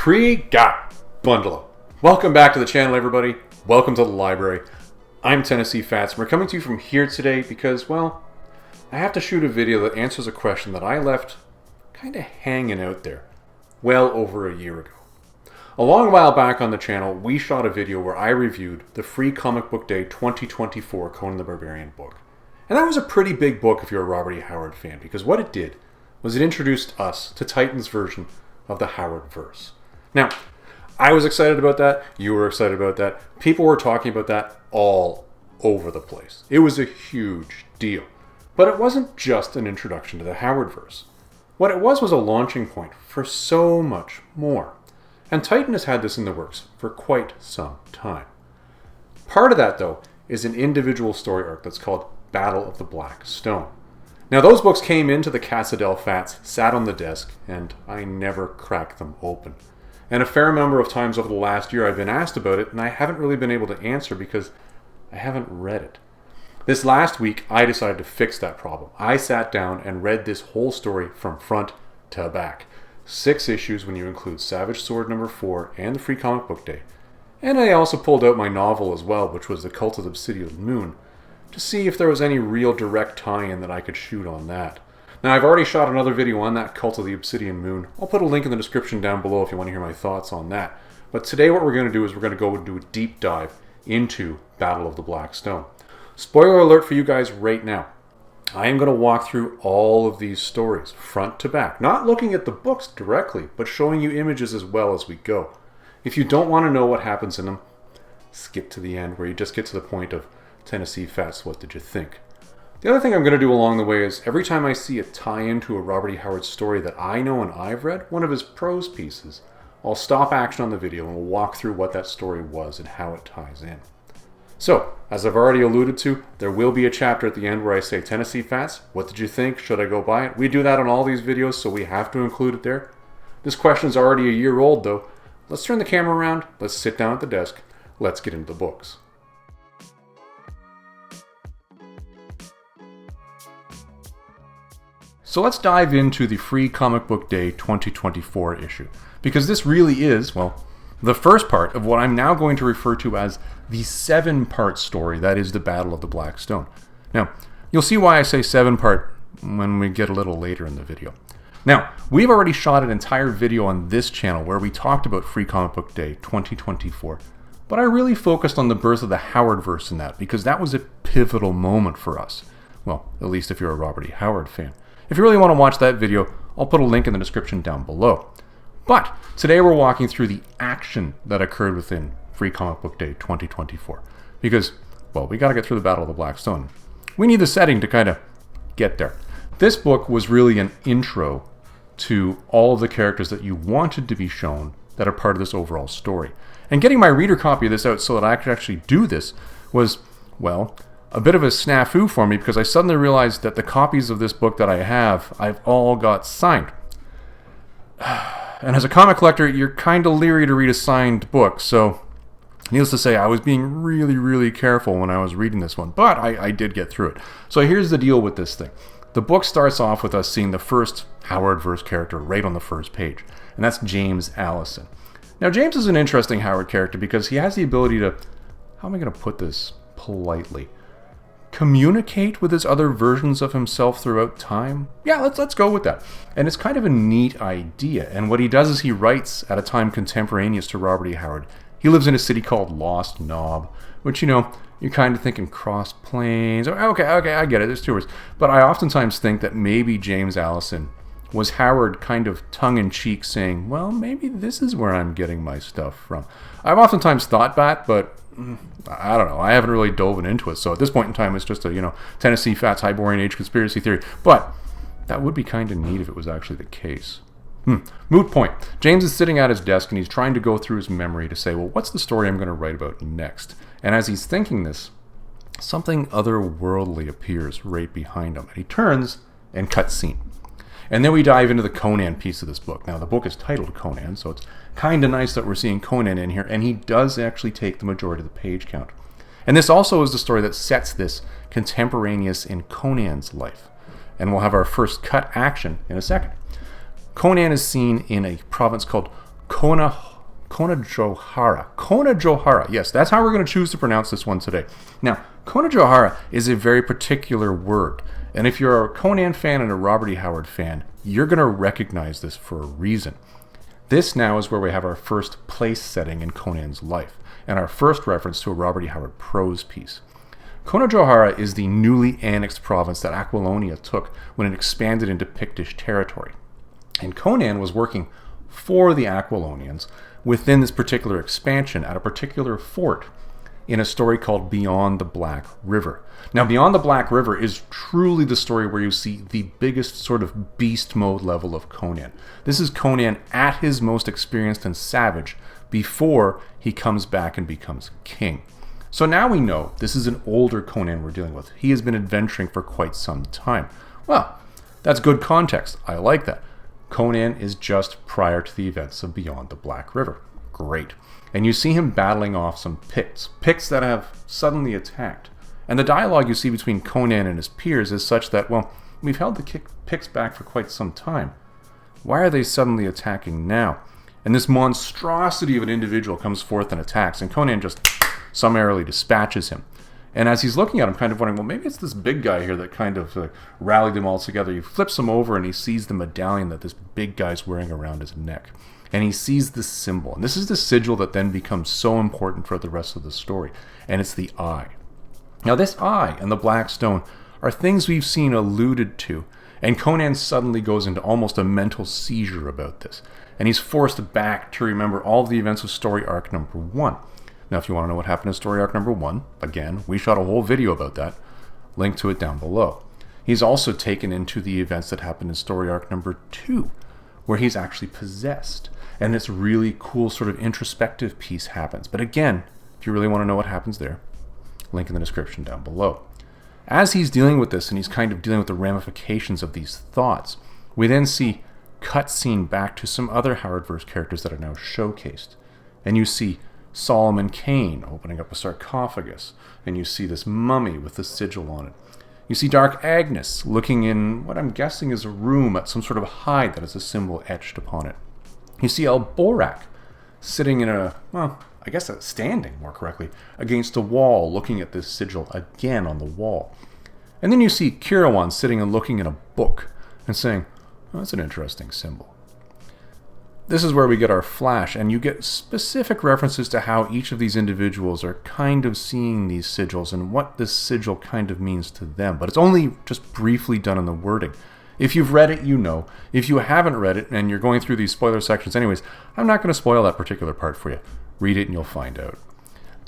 Cree got bundle up. Welcome back to the channel, everybody. Welcome to the library. I'm Tennessee Fats, and we're coming to you from here today because, well, I have to shoot a video that answers a question that I left kind of hanging out there well over a year ago. A long while back on the channel, we shot a video where I reviewed the Free Comic Book Day 2024 Conan the Barbarian book. And that was a pretty big book if you're a Robert E. Howard fan, because what it did was it introduced us to Titan's version of the Howard verse. Now, I was excited about that, you were excited about that, people were talking about that all over the place. It was a huge deal. But it wasn't just an introduction to the Howard verse. What it was a launching point for so much more. And Titan has had this in the works for quite some time. Part of that, though, is an individual story arc that's called Battle of the Black Stone. Now, those books came into the Casa del Fats, sat on the desk, and I never cracked them open. And a fair number of times over the last year I've been asked about it, and I haven't really been able to answer because I haven't read it. This last week, I decided to fix that problem. I sat down and read this whole story from front to back. 6 issues when you include Savage Sword number 4 and the Free Comic Book Day. And I also pulled out my novel as well, which was The Cult of the Obsidian Moon, to see if there was any real direct tie-in that I could shoot on that. Now, I've already shot another video on that Cult of the Obsidian Moon. I'll put a link in the description down below if you want to hear my thoughts on that. But today what we're going to do is we're going to go and do a deep dive into Battle of the Black Stone. Spoiler alert for you guys right now. I am going to walk through all of these stories, front to back. Not looking at the books directly, but showing you images as well as we go. If you don't want to know what happens in them, skip to the end where you just get to the point of Tennessee Fats, what did you think? The other thing I'm going to do along the way is every time I see a tie-in to a Robert E. Howard story that I know and I've read, one of his prose pieces, I'll stop action on the video and we'll walk through what that story was and how it ties in. So, as I've already alluded to, there will be a chapter at the end where I say, Tennessee Fats, what did you think? Should I go buy it? We do that on all these videos, so we have to include it there. This question's already a year old, though. Let's turn the camera around, let's sit down at the desk, let's get into the books. So let's dive into the Free Comic Book Day 2024 issue, because this really is, well, the first part of what I'm now going to refer to as the 7-part story that is the Battle of the Black Stone. Now, you'll see why I say 7-part when we get a little later in the video. Now, we've already shot an entire video on this channel where we talked about Free Comic Book Day 2024, but I really focused on the birth of the Howard verse in that because that was a pivotal moment for us. Well, at least if you're a Robert E. Howard fan. If you really want to watch that video, I'll put a link in the description down below. But today we're walking through the action that occurred within Free Comic Book Day 2024. Because, well, we got to get through the Battle of the Black Stone. We need the setting to kind of get there. This book was really an intro to all of the characters that you wanted to be shown that are part of this overall story. And getting my reader copy of this out so that I could actually do this was, well, a bit of a snafu for me because I suddenly realized that the copies of this book that I have, I've all got signed. And as a comic collector, you're kind of leery to read a signed book, so needless to say, I was being really, really careful when I was reading this one, but I did get through it. So here's the deal with this thing. The book starts off with us seeing the first Howard verse character right on the first page, and that's James Allison. Now, James is an interesting Howard character because he has the ability to, how am I going to put this politely, communicate with his other versions of himself throughout time? Yeah, let's go with that. And it's kind of a neat idea. And what he does is he writes at a time contemporaneous to Robert E. Howard. He lives in a city called Lost Knob, which, you know, you're kind of thinking Cross Plains. Okay, I get it, there's 2 words. But I oftentimes think that maybe James Allison was Howard kind of tongue-in-cheek saying, well, maybe this is where I'm getting my stuff from. I've oftentimes thought that, but I don't know. I haven't really dove into it. So at this point in time, it's just a, Tennessee Fats Hyborian Age conspiracy theory. But that would be kind of neat if it was actually the case. Moot point. James is sitting at his desk and he's trying to go through his memory to say, well, what's the story I'm going to write about next? And as he's thinking this, something otherworldly appears right behind him. And he turns and cuts scene. And then we dive into the Conan piece of this book. Now, the book is titled Conan, so it's kind of nice that we're seeing Conan in here, and he does actually take the majority of the page count. And this also is the story that sets this contemporaneous in Conan's life. And we'll have our first cut action in a second. Conan is seen in a province called Konojohara. Yes, that's how we're going to choose to pronounce this one today. Now, Konojohara is a very particular word. And if you're a Conan fan and a Robert E. Howard fan, you're going to recognize this for a reason. This now is where we have our first place setting in Conan's life, and our first reference to a Robert E. Howard prose piece. Konojohara is the newly annexed province that Aquilonia took when it expanded into Pictish territory. And Conan was working for the Aquilonians within this particular expansion at a particular fort in a story called Beyond the Black River. Now, Beyond the Black River is truly the story where you see the biggest sort of beast mode level of Conan. This is Conan at his most experienced and savage before he comes back and becomes king. So now we know this is an older Conan we're dealing with. He has been adventuring for quite some time. Well, that's good context. I like that. Conan is just prior to the events of Beyond the Black River. Great. And you see him battling off some Picts that have suddenly attacked. And the dialogue you see between Conan and his peers is such that, well, we've held the Picts back for quite some time. Why are they suddenly attacking now? And this monstrosity of an individual comes forth and attacks, and Conan just summarily dispatches him. And as he's looking at him, kind of wondering, well, maybe it's this big guy here that kind of rallied them all together. He flips him over and he sees the medallion that this big guy's wearing around his neck. And he sees this symbol. And this is the sigil that then becomes so important for the rest of the story. And it's the eye. Now, this eye and the black stone are things we've seen alluded to. And Conan suddenly goes into almost a mental seizure about this. And he's forced back to remember all of the events of story arc number 1. Now, if you want to know what happened in story arc number 1, again, we shot a whole video about that. Link to it down below. He's also taken into the events that happened in story arc number 2, where he's actually possessed. And this really cool sort of introspective piece happens. But again, if you really want to know what happens there, link in the description down below. As he's dealing with this, and he's kind of dealing with the ramifications of these thoughts, we then see cutscene back to some other Howardverse characters that are now showcased. And you see Solomon Kane opening up a sarcophagus, and you see this mummy with the sigil on it. You see Dark Agnes looking in what I'm guessing is a room at some sort of hide that has a symbol etched upon it. You see Alborak sitting in standing more correctly, against a wall looking at this sigil again on the wall. And then you see Kirawan sitting and looking in a book and saying, oh, that's an interesting symbol. This is where we get our flash, and you get specific references to how each of these individuals are kind of seeing these sigils and what this sigil kind of means to them. But it's only just briefly done in the wording. If you've read it, you know. If you haven't read it and you're going through these spoiler sections anyways, I'm not going to spoil that particular part for you. Read it and you'll find out.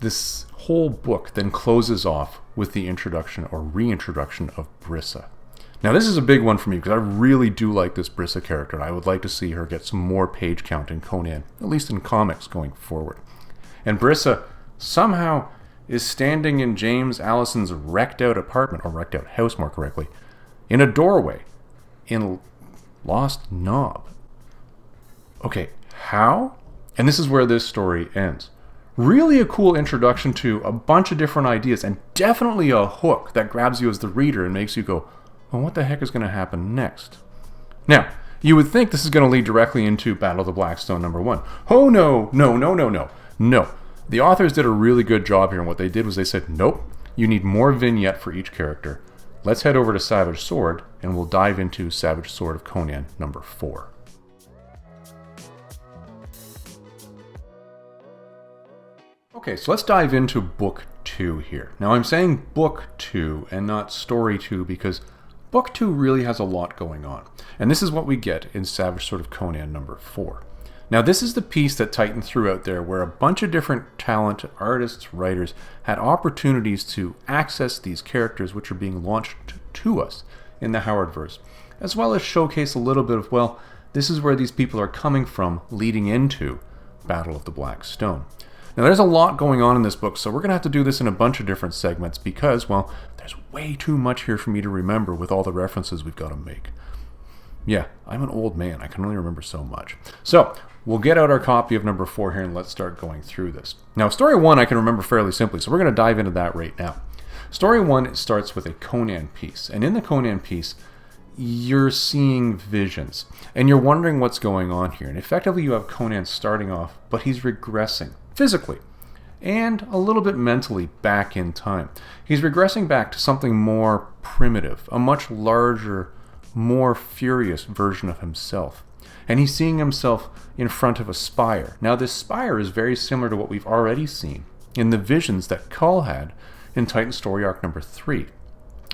This whole book then closes off with the introduction or reintroduction of Brissa. Now, this is a big one for me because I really do like this Brissa character, and I would like to see her get some more page count in Conan, at least in comics going forward. And Brissa somehow is standing in James Allison's wrecked out apartment, or wrecked out house more correctly, in a doorway in Lost Knob. Okay, how? And this is where this story ends. Really a cool introduction to a bunch of different ideas, and definitely a hook that grabs you as the reader and makes you go, well, what the heck is going to happen next? Now, you would think this is going to lead directly into Battle of the Blackstone number 1. Oh, no. No. The authors did a really good job here, and what they did was they said, nope, you need more vignette for each character. Let's head over to Savage Sword, and we'll dive into Savage Sword of Conan number 4. Okay, so let's dive into Book 2 here. Now, I'm saying Book 2 and not Story 2 because Book 2 really has a lot going on. And this is what we get in Savage Sword of Conan number 4. Now, this is the piece that Titan threw out there where a bunch of different talent, artists, writers, had opportunities to access these characters which are being launched to us in the Howardverse, as well as showcase a little bit of, well, this is where these people are coming from leading into Battle of the Black Stone. Now, there's a lot going on in this book, so we're going to have to do this in a bunch of different segments because, well, there's way too much here for me to remember with all the references we've got to make. Yeah, I'm an old man. I can only remember so much. So, we'll get out our copy of number 4 here and let's start going through this. Now, story 1 I can remember fairly simply, so we're going to dive into that right now. Story 1 starts with a Conan piece, and in the Conan piece, you're seeing visions, and you're wondering what's going on here. And effectively, you have Conan starting off, but he's regressing physically and a little bit mentally back in time. He's regressing back to something more primitive, a much larger, more furious version of himself. And he's seeing himself in front of a spire. Now, this spire is very similar to what we've already seen in the visions that Kull had in Titan Story Arc number 3.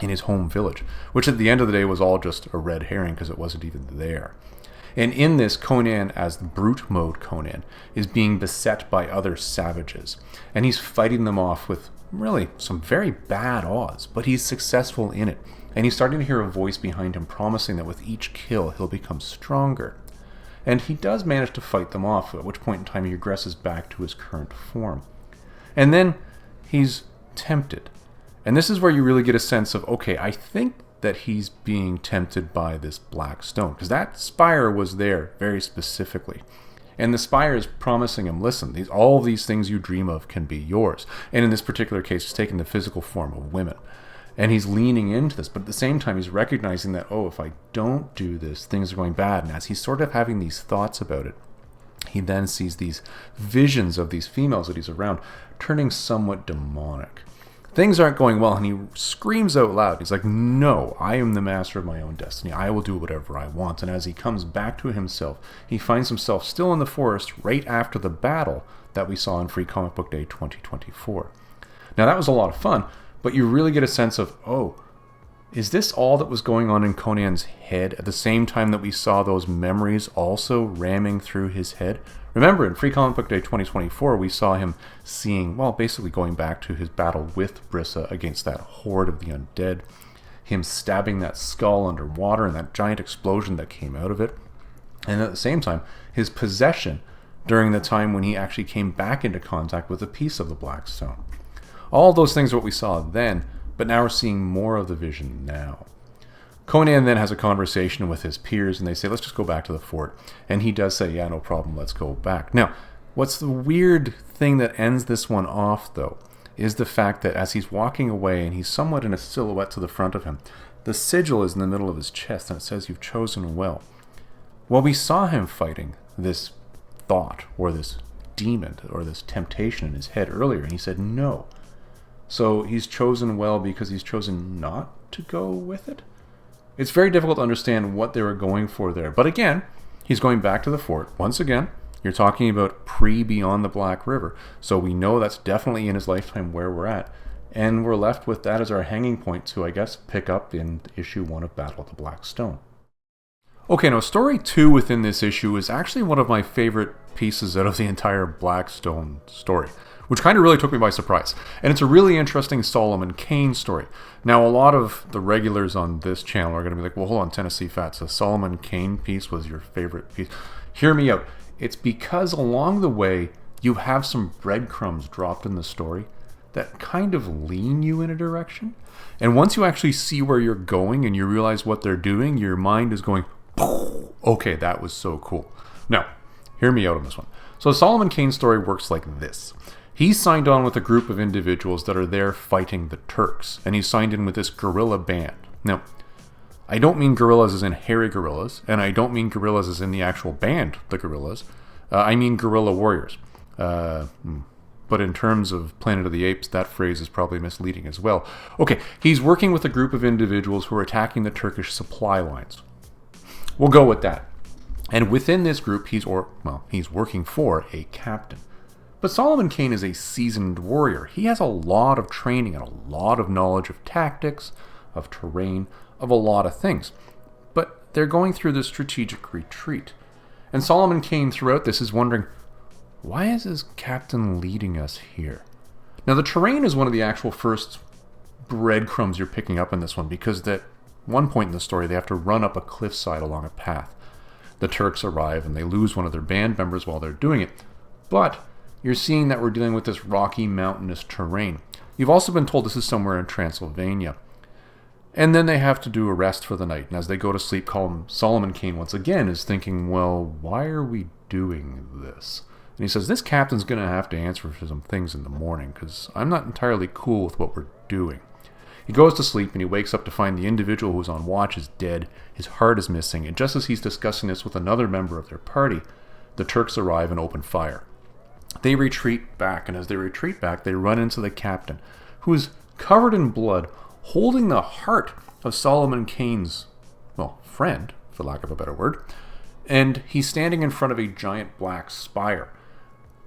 In his home village, which at the end of the day was all just a red herring because it wasn't even there. And in this, Conan, as the brute mode Conan, is being beset by other savages. And he's fighting them off with really some very bad odds, but he's successful in it. And he's starting to hear a voice behind him promising that with each kill he'll become stronger. And he does manage to fight them off, at which point in time he regresses back to his current form. And then he's tempted. And this is where you really get a sense of, okay, I think that he's being tempted by this black stone. Because that spire was there very specifically. And the spire is promising him, listen, all these things you dream of can be yours. And in this particular case, it's taking the physical form of women. And he's leaning into this. But at the same time, he's recognizing that, oh, if I don't do this, things are going bad. And as he's sort of having these thoughts about it, he then sees these visions of these females that he's around turning somewhat demonic. Things aren't going well, and he screams out loud. He's like, no, I am the master of my own destiny. I will do whatever I want. And as he comes back to himself, he finds himself still in the forest right after the battle that we saw in Free Comic Book Day 2024. Now, that was a lot of fun, but you really get a sense of, oh, is this all that was going on in Conan's head at the same time that we saw those memories also ramming through his head? Remember, in Free Comic Book Day 2024, we saw him seeing, well, basically going back to his battle with Brissa against that horde of the undead, him stabbing that skull underwater and that giant explosion that came out of it, and at the same time, his possession during the time when he actually came back into contact with a piece of the Black Stone. All those things are what we saw then, but now we're seeing more of the vision now. Conan then has a conversation with his peers, and they say, let's just go back to the fort. And he does say, yeah, no problem, let's go back. Now, what's the weird thing that ends this one off, though, is the fact that as he's walking away, and he's somewhat in a silhouette to the front of him, the sigil is in the middle of his chest, and it says, you've chosen well. Well, we saw him fighting this thought, or this demon, or this temptation in his head earlier, and he said no. So he's chosen well because he's chosen not to go with it? It's very difficult to understand what they were going for there. But again, he's going back to the fort. Once again, you're talking about pre-Beyond the Black River. So we know that's definitely in his lifetime where we're at. And we're left with that as our hanging point to, I guess, pick up in issue 1 of Battle of the Black Stone. Okay, now story 2 within this issue is actually one of my favorite pieces out of the entire Blackstone story, which kind of really took me by surprise. And it's a really interesting Solomon Kane story. Now, a lot of the regulars on this channel are going to be like, well, hold on, Tennessee Fats, the Solomon Kane piece was your favorite piece. Hear me out. It's because along the way, you have some breadcrumbs dropped in the story that kind of lean you in a direction. And once you actually see where you're going and you realize what they're doing, your mind is going, okay, that was so cool. Now, hear me out on this one. So the Solomon Kane story works like this. He's signed on with a group of individuals that are there fighting the Turks, and he's signed in with this guerrilla band. Now, I don't mean gorillas as in hairy gorillas, and I don't mean gorillas as in the actual band, the Gorillas. I mean guerrilla warriors. But in terms of Planet of the Apes, that phrase is probably misleading as well. Okay, he's working with a group of individuals who are attacking the Turkish supply lines. We'll go with that. And within this group, he's working for a captain. But Solomon Kane is a seasoned warrior. He has a lot of training and a lot of knowledge of tactics, of terrain, of a lot of things. But they're going through this strategic retreat. And Solomon Kane throughout this is wondering, why is this captain leading us here? Now the terrain is one of the actual first breadcrumbs you're picking up in this one, because at one point in the story they have to run up a cliffside along a path. The Turks arrive and they lose one of their band members while they're doing it. But you're seeing that we're dealing with this rocky, mountainous terrain. You've also been told this is somewhere in Transylvania. And then they have to do a rest for the night. And as they go to sleep, Solomon Kane once again is thinking, well, why are we doing this? And he says, this captain's going to have to answer for some things in the morning, because I'm not entirely cool with what we're doing. He goes to sleep and he wakes up to find the individual who's on watch is dead, his heart is missing, and just as he's discussing this with another member of their party, the Turks arrive and open fire. They retreat back, and as they retreat back, they run into the captain, who is covered in blood, holding the heart of Solomon Kane's, friend, for lack of a better word, and he's standing in front of a giant black spire,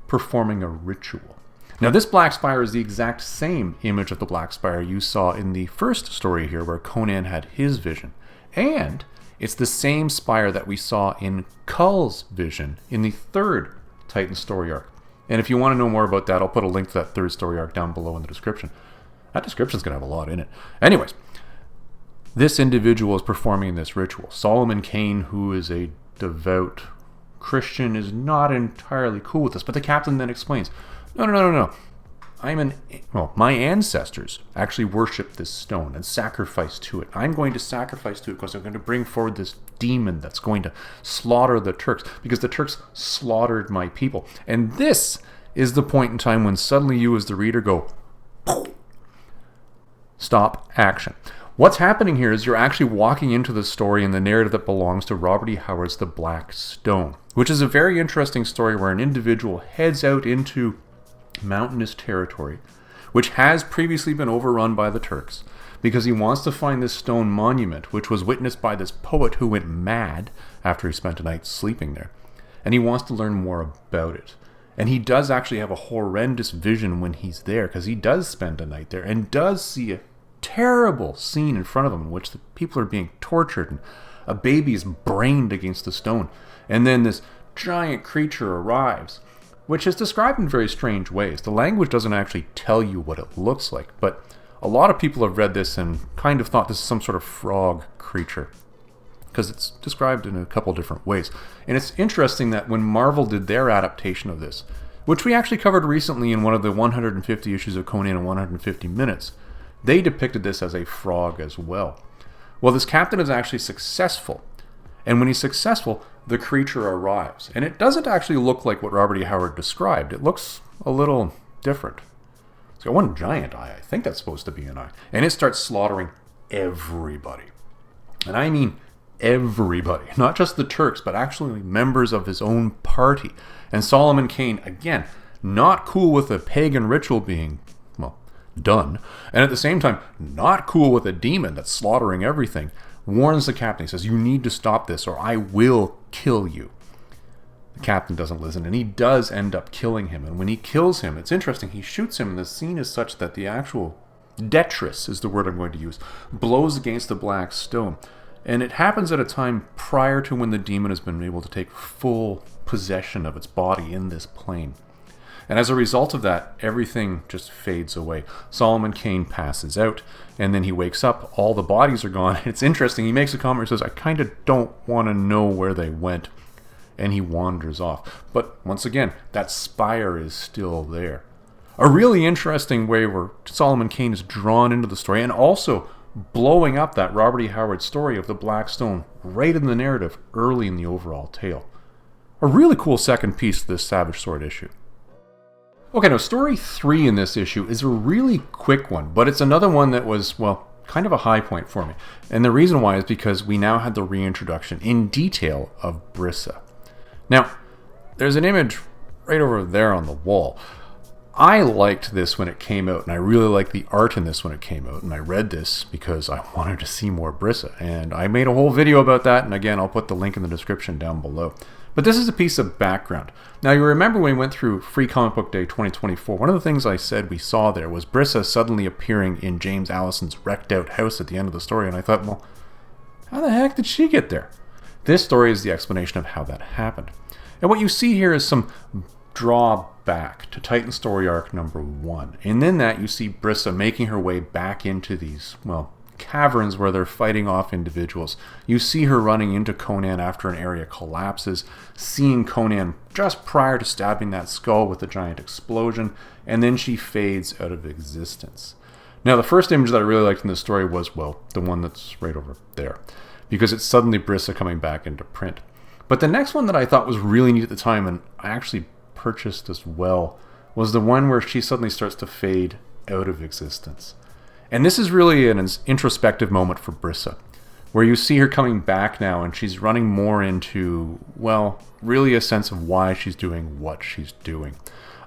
performing a ritual. Now, this black spire is the exact same image of the black spire you saw in the first story here, where Conan had his vision, and it's the same spire that we saw in Kull's vision in the third Titan story arc. And if you want to know more about that, I'll put a link to that third story arc down below in the description. That description's going to have a lot in it. Anyways, this individual is performing this ritual. Solomon Kane, who is a devout Christian, is not entirely cool with this, but the captain then explains, No. My ancestors actually worship this stone and sacrifice to it. I'm going to sacrifice to it because I'm going to bring forward this demon that's going to slaughter the Turks, because the Turks slaughtered my people. And this is the point in time when suddenly you as the reader go, stop action. What's happening here is you're actually walking into the story and the narrative that belongs to Robert E. Howard's The Black Stone, which is a very interesting story where an individual heads out into mountainous territory, which has previously been overrun by the Turks, because he wants to find this stone monument, which was witnessed by this poet who went mad after he spent a night sleeping there. And he wants to learn more about it. And he does actually have a horrendous vision when he's there, because he does spend a night there and does see a terrible scene in front of him in which the people are being tortured and a baby is brained against the stone. And then this giant creature arrives, which is described in very strange ways. The language doesn't actually tell you what it looks like, but a lot of people have read this and kind of thought this is some sort of frog creature, because it's described in a couple different ways. And it's interesting that when Marvel did their adaptation of this, which we actually covered recently in one of the 150 issues of Conan in 150 minutes, they depicted this as a frog as well. Well, this captain is actually successful. And when he's successful, the creature arrives. And it doesn't actually look like what Robert E. Howard described. It looks a little different. It's got one giant eye. I think that's supposed to be an eye. And it starts slaughtering everybody. And I mean everybody. Not just the Turks, but actually members of his own party. And Solomon Kane, again, not cool with a pagan ritual being done, and at the same time not cool with a demon that's slaughtering everything, warns the captain. He says, you need to stop this or I will kill you. The captain doesn't listen, and he does end up killing him. And when he kills him, it's interesting, he shoots him, and the scene is such that the actual detritus is the word I'm going to use, blows against the black stone. And it happens at a time prior to when the demon has been able to take full possession of its body in this plane. And as a result of that, everything just fades away. Solomon Kane passes out, and then he wakes up. All the bodies are gone. It's interesting. He makes a comment where he says, I kind of don't want to know where they went. And he wanders off. But once again, that spire is still there. A really interesting way where Solomon Kane is drawn into the story, and also blowing up that Robert E. Howard story of the Black Stone right in the narrative early in the overall tale. A really cool second piece to this Savage Sword issue. Okay, now story 3 in this issue is a really quick one, but it's another one that was, kind of a high point for me. And the reason why is because we now had the reintroduction in detail of Brissa. Now, there's an image right over there on the wall. I liked this when it came out, and I really liked the art in this when it came out, and I read this because I wanted to see more Brissa, and I made a whole video about that, and again, I'll put the link in the description down below. But this is a piece of background. Now, you remember when we went through Free Comic Book Day 2024, one of the things I said we saw there was Brissa suddenly appearing in James Allison's wrecked out house at the end of the story, and I thought, well, how the heck did she get there? This story is the explanation of how that happened. And what you see here is some drawback to Titan Story Arc number 1. And in that, you see Brissa making her way back into these, caverns where they're fighting off individuals. You see her running into Conan after an area collapses, seeing Conan just prior to stabbing that skull with a giant explosion, and then she fades out of existence. Now, the first image that I really liked in this story was, the one that's right over there, because it's suddenly Brissa coming back into print. But the next one that I thought was really neat at the time, and I actually purchased as well, was the one where she suddenly starts to fade out of existence. And this is really an introspective moment for Brissa, where you see her coming back now and she's running more into, well, really a sense of why she's doing what she's doing.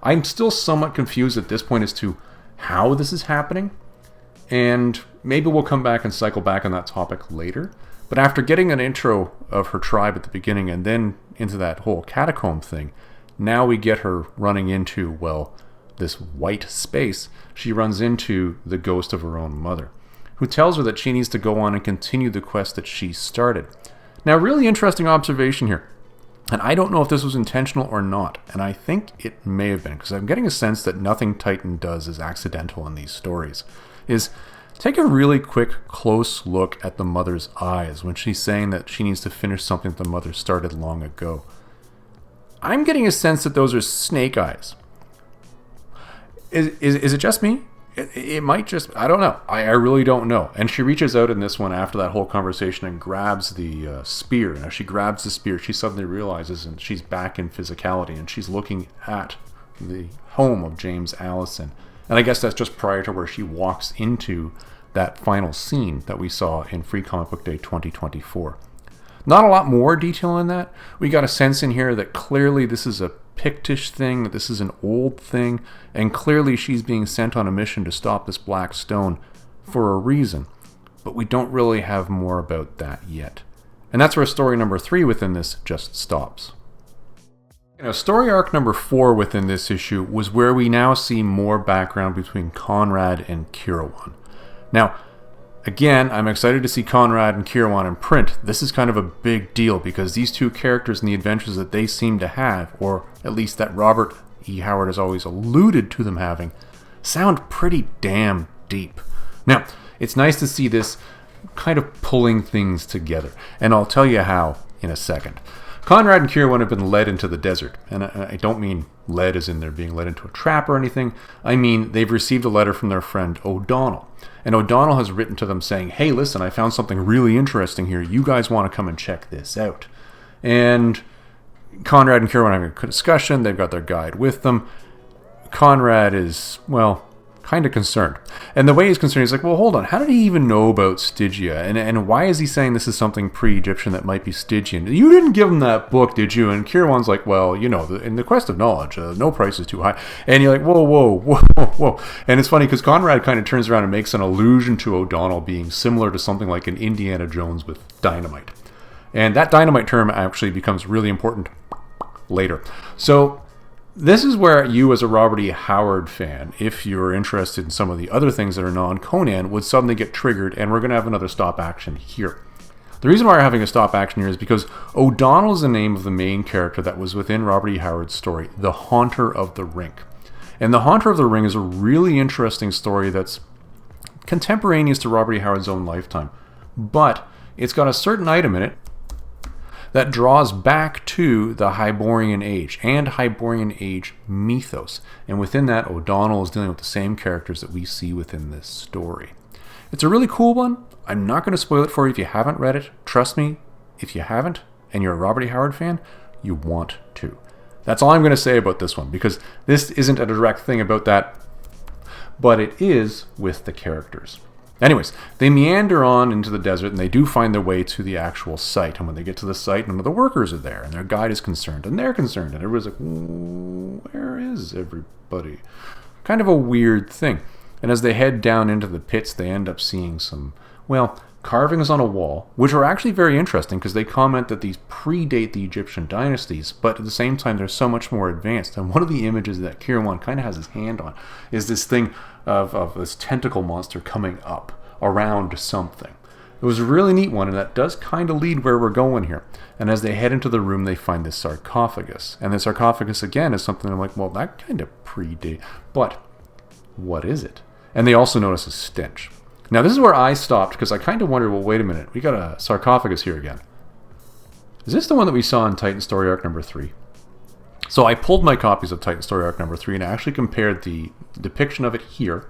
I'm still somewhat confused at this point as to how this is happening, and maybe we'll come back and cycle back on that topic later. But after getting an intro of her tribe at the beginning and then into that whole catacomb thing, now we get her running into, well, this white space. She runs into the ghost of her own mother, who tells her that she needs to go on and continue the quest that she started. Now, really interesting observation here. And I don't know if this was intentional or not, and I think it may have been, because I'm getting a sense that nothing Titan does is accidental in these stories, is take a really quick, close look at the mother's eyes when she's saying that she needs to finish something that the mother started long ago. I'm getting a sense that those are snake eyes. Is it just me? It might just... I don't know. I really don't know. And she reaches out in this one after that whole conversation and grabs the spear. And as she grabs the spear, she suddenly realizes and she's back in physicality. And she's looking at the home of James Allison. And I guess that's just prior to where she walks into that final scene that we saw in Free Comic Book Day 2024. Not a lot more detail in that. We got a sense in here that clearly this is a Pictish thing, that this is an old thing, and clearly she's being sent on a mission to stop this black stone for a reason. But we don't really have more about that yet. And that's where story number 3 within this just stops. Story arc number 4 within this issue was where we now see more background between Conrad and Kirawan. Now, again, I'm excited to see Conrad and Kirawan in print. This is kind of a big deal because these two characters and the adventures that they seem to have, or at least that Robert E. Howard has always alluded to them having, sound pretty damn deep. Now, it's nice to see this kind of pulling things together, and I'll tell you how in a second. Conrad and Kirawan have been led into the desert, and I don't mean led as in they're being led into a trap or anything. I mean they've received a letter from their friend O'Donnell. And O'Donnell has written to them saying, hey, listen, I found something really interesting here. You guys want to come and check this out. And Conrad and Kirawan are having a discussion. They've got their guide with them. Conrad is, well, kind of concerned. And the way he's concerned, he's like, well, hold on. How did he even know about Stygia? And why is he saying this is something pre-Egyptian that might be Stygian? You didn't give him that book, did you? And Kirawan's like, well, in the quest of knowledge, no price is too high. And you're like, whoa. And it's funny because Conrad kind of turns around and makes an allusion to O'Donnell being similar to something like an Indiana Jones with dynamite. And that dynamite term actually becomes really important later. So this is where you as a Robert E. Howard fan, if you're interested in some of the other things that are non-Conan, would suddenly get triggered, and we're going to have another stop action here. The reason why we're having a stop action here is because O'Donnell is the name of the main character that was within Robert E. Howard's story, The Haunter of the Ring. And The Haunter of the Ring is a really interesting story that's contemporaneous to Robert E. Howard's own lifetime. But it's got a certain item in it that draws back to the Hyborian Age and Hyborian Age mythos. And within that, O'Donnell is dealing with the same characters that we see within this story. It's a really cool one. I'm not going to spoil it for you if you haven't read it. Trust me, if you haven't, and you're a Robert E. Howard fan, you want to. That's all I'm going to say about this one, because this isn't a direct thing about that, but it is with the characters. Anyways, they meander on into the desert and they do find their way to the actual site. And when they get to the site, none of the workers are there and their guide is concerned and they're concerned. And everybody's like, where is everybody? Kind of a weird thing. And as they head down into the pits, they end up seeing some, well, carvings on a wall, which are actually very interesting because they comment that these predate the Egyptian dynasties, but at the same time, they're so much more advanced. And one of the images that Kirawan kind of has his hand on is this thing of this tentacle monster coming up around something. It was a really neat one, and that does kind of lead where we're going here. And as they head into the room, they find this sarcophagus. And the sarcophagus, again, is something I'm like, well, that kind of predate. But what is it? And they also notice a stench. Now, this is where I stopped, because I kind of wondered, well, wait a minute. We got a sarcophagus here again. Is this the one that we saw in Titan Story Arc number 3? So I pulled my copies of Titan Story Arc number 3 and I actually compared the depiction of it here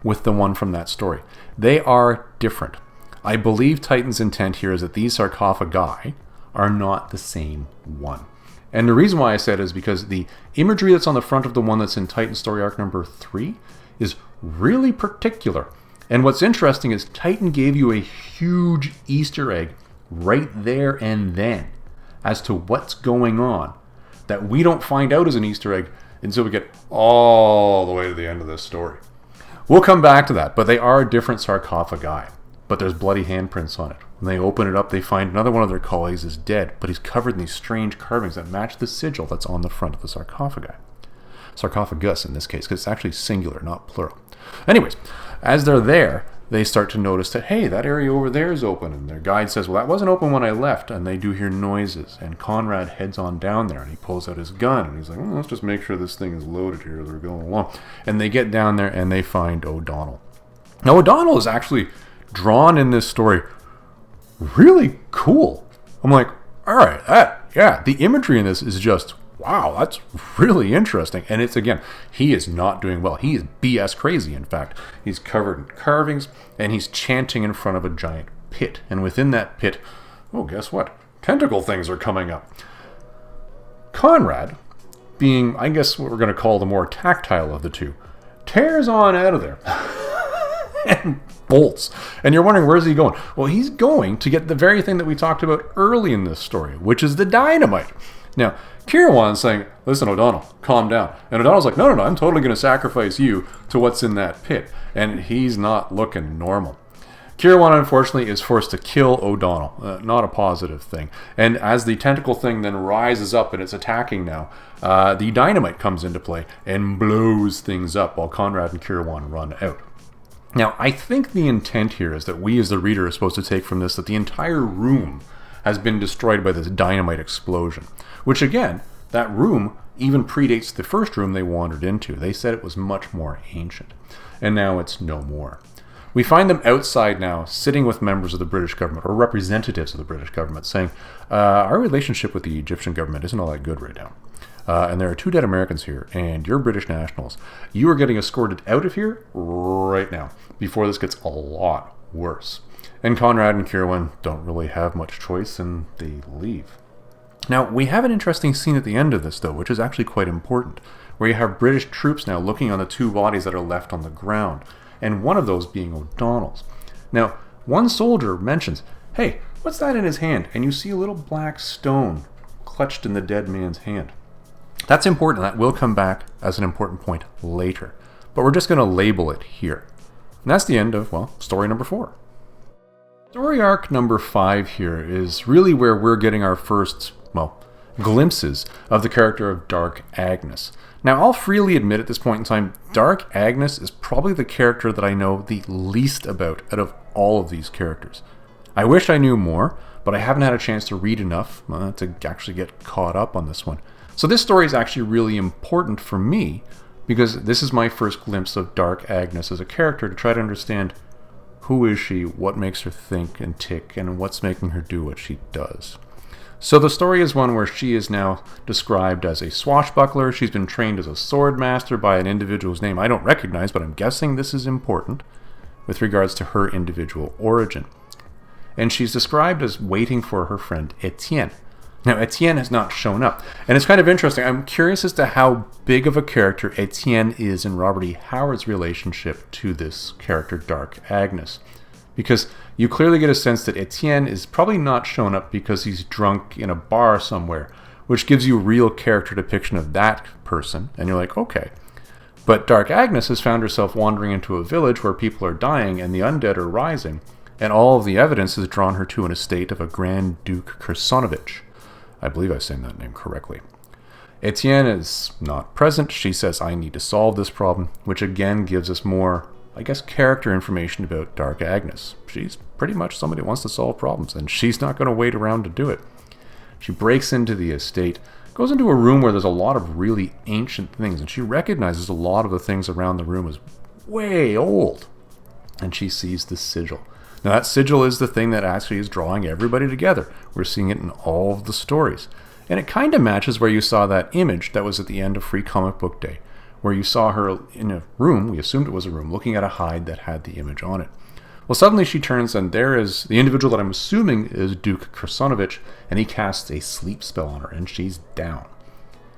with the one from that story. They are different. I believe Titan's intent here is that these sarcophagi are not the same one. And the reason why I said it is because the imagery that's on the front of the one that's in Titan Story Arc number 3 is really particular. And what's interesting is Titan gave you a huge Easter egg right there and then as to what's going on that we don't find out as an Easter egg until we get all the way to the end of this story. We'll come back to that, but they are different sarcophagi. But there's bloody handprints on it. When they open it up, they find another one of their colleagues is dead, but he's covered in these strange carvings that match the sigil that's on the front of the sarcophagi. Sarcophagus in this case, because it's actually singular, not plural. Anyways, as they're there, they start to notice that, hey, that area over there is open. And their guide says, well, that wasn't open when I left. And they do hear noises. And Conrad heads on down there, and he pulls out his gun. And he's like, well, let's just make sure this thing is loaded here as we're going along. And they get down there, and they find O'Donnell. Now, O'Donnell is actually drawn in this story really cool. I'm like, all right, the imagery in this is just, wow, that's really interesting. And it's, again, he is not doing well. He is BS crazy, in fact. He's covered in carvings, and he's chanting in front of a giant pit. And within that pit, oh, guess what? Tentacle things are coming up. Conrad, being, I guess, what we're going to call the more tactile of the two, tears on out of there. And bolts. And you're wondering, where's he going? Well, he's going to get the very thing that we talked about early in this story, which is the dynamite. Now, Kirawan's saying, listen, O'Donnell, calm down. And O'Donnell's like, no, I'm totally going to sacrifice you to what's in that pit. And he's not looking normal. Kirawan, unfortunately, is forced to kill O'Donnell. Not a positive thing. And as the tentacle thing then rises up and it's attacking now, the dynamite comes into play and blows things up while Conrad and Kirawan run out. Now, I think the intent here is that we as the reader are supposed to take from this that the entire room has been destroyed by this dynamite explosion. Which, again, that room even predates the first room they wandered into. They said it was much more ancient. And now it's no more. We find them outside now, sitting with members of the British government, or representatives of the British government, saying, our relationship with the Egyptian government isn't all that good right now. And there are 2 dead Americans here, and you're British nationals. You are getting escorted out of here right now, before this gets a lot worse. And Conrad and Kirawan don't really have much choice, and they leave. Now, we have an interesting scene at the end of this, though, which is actually quite important, where you have British troops now looking on the 2 bodies that are left on the ground, and one of those being O'Donnell's. Now, one soldier mentions, hey, what's that in his hand? And you see a little black stone clutched in the dead man's hand. That's important. That will come back as an important point later. But we're just going to label it here. And that's the end of, well, story number 4. Story arc number 5 here is really where we're getting our first, well, glimpses of the character of Dark Agnes. Now, I'll freely admit at this point in time, Dark Agnes is probably the character that I know the least about out of all of these characters. I wish I knew more, but I haven't had a chance to read enough to actually get caught up on this one. So this story is actually really important for me because this is my first glimpse of Dark Agnes as a character to try to understand who is she, what makes her think and tick, and what's making her do what she does. So the story is one where she is now described as a swashbuckler. She's been trained as a sword master by an individual's name I don't recognize, but I'm guessing this is important with regards to her individual origin. And she's described as waiting for her friend Etienne. Now, Etienne has not shown up. And it's kind of interesting. I'm curious as to how big of a character Etienne is in Robert E. Howard's relationship to this character, Dark Agnes. Because you clearly get a sense that Etienne is probably not shown up because he's drunk in a bar somewhere, which gives you real character depiction of that person. And you're like, okay. But Dark Agnes has found herself wandering into a village where people are dying and the undead are rising. And all of the evidence has drawn her to an estate of a Grand Duke Kersonovich. I believe I'm saying that name correctly. Etienne is not present. She says, I need to solve this problem, which again gives us more, I guess, character information about Dark Agnes. She's pretty much somebody who wants to solve problems, and she's not going to wait around to do it. She breaks into the estate, goes into a room where there's a lot of really ancient things, and she recognizes a lot of the things around the room as way old. And she sees the sigil. Now that sigil is the thing that actually is drawing everybody together. We're seeing it in all of the stories. And it kind of matches where you saw that image that was at the end of Free Comic Book Day, where you saw her in a room, we assumed it was a room, looking at a hide that had the image on it. Well, suddenly she turns and there is the individual that I'm assuming is Duke Kersonovich, and he casts a sleep spell on her, and she's down.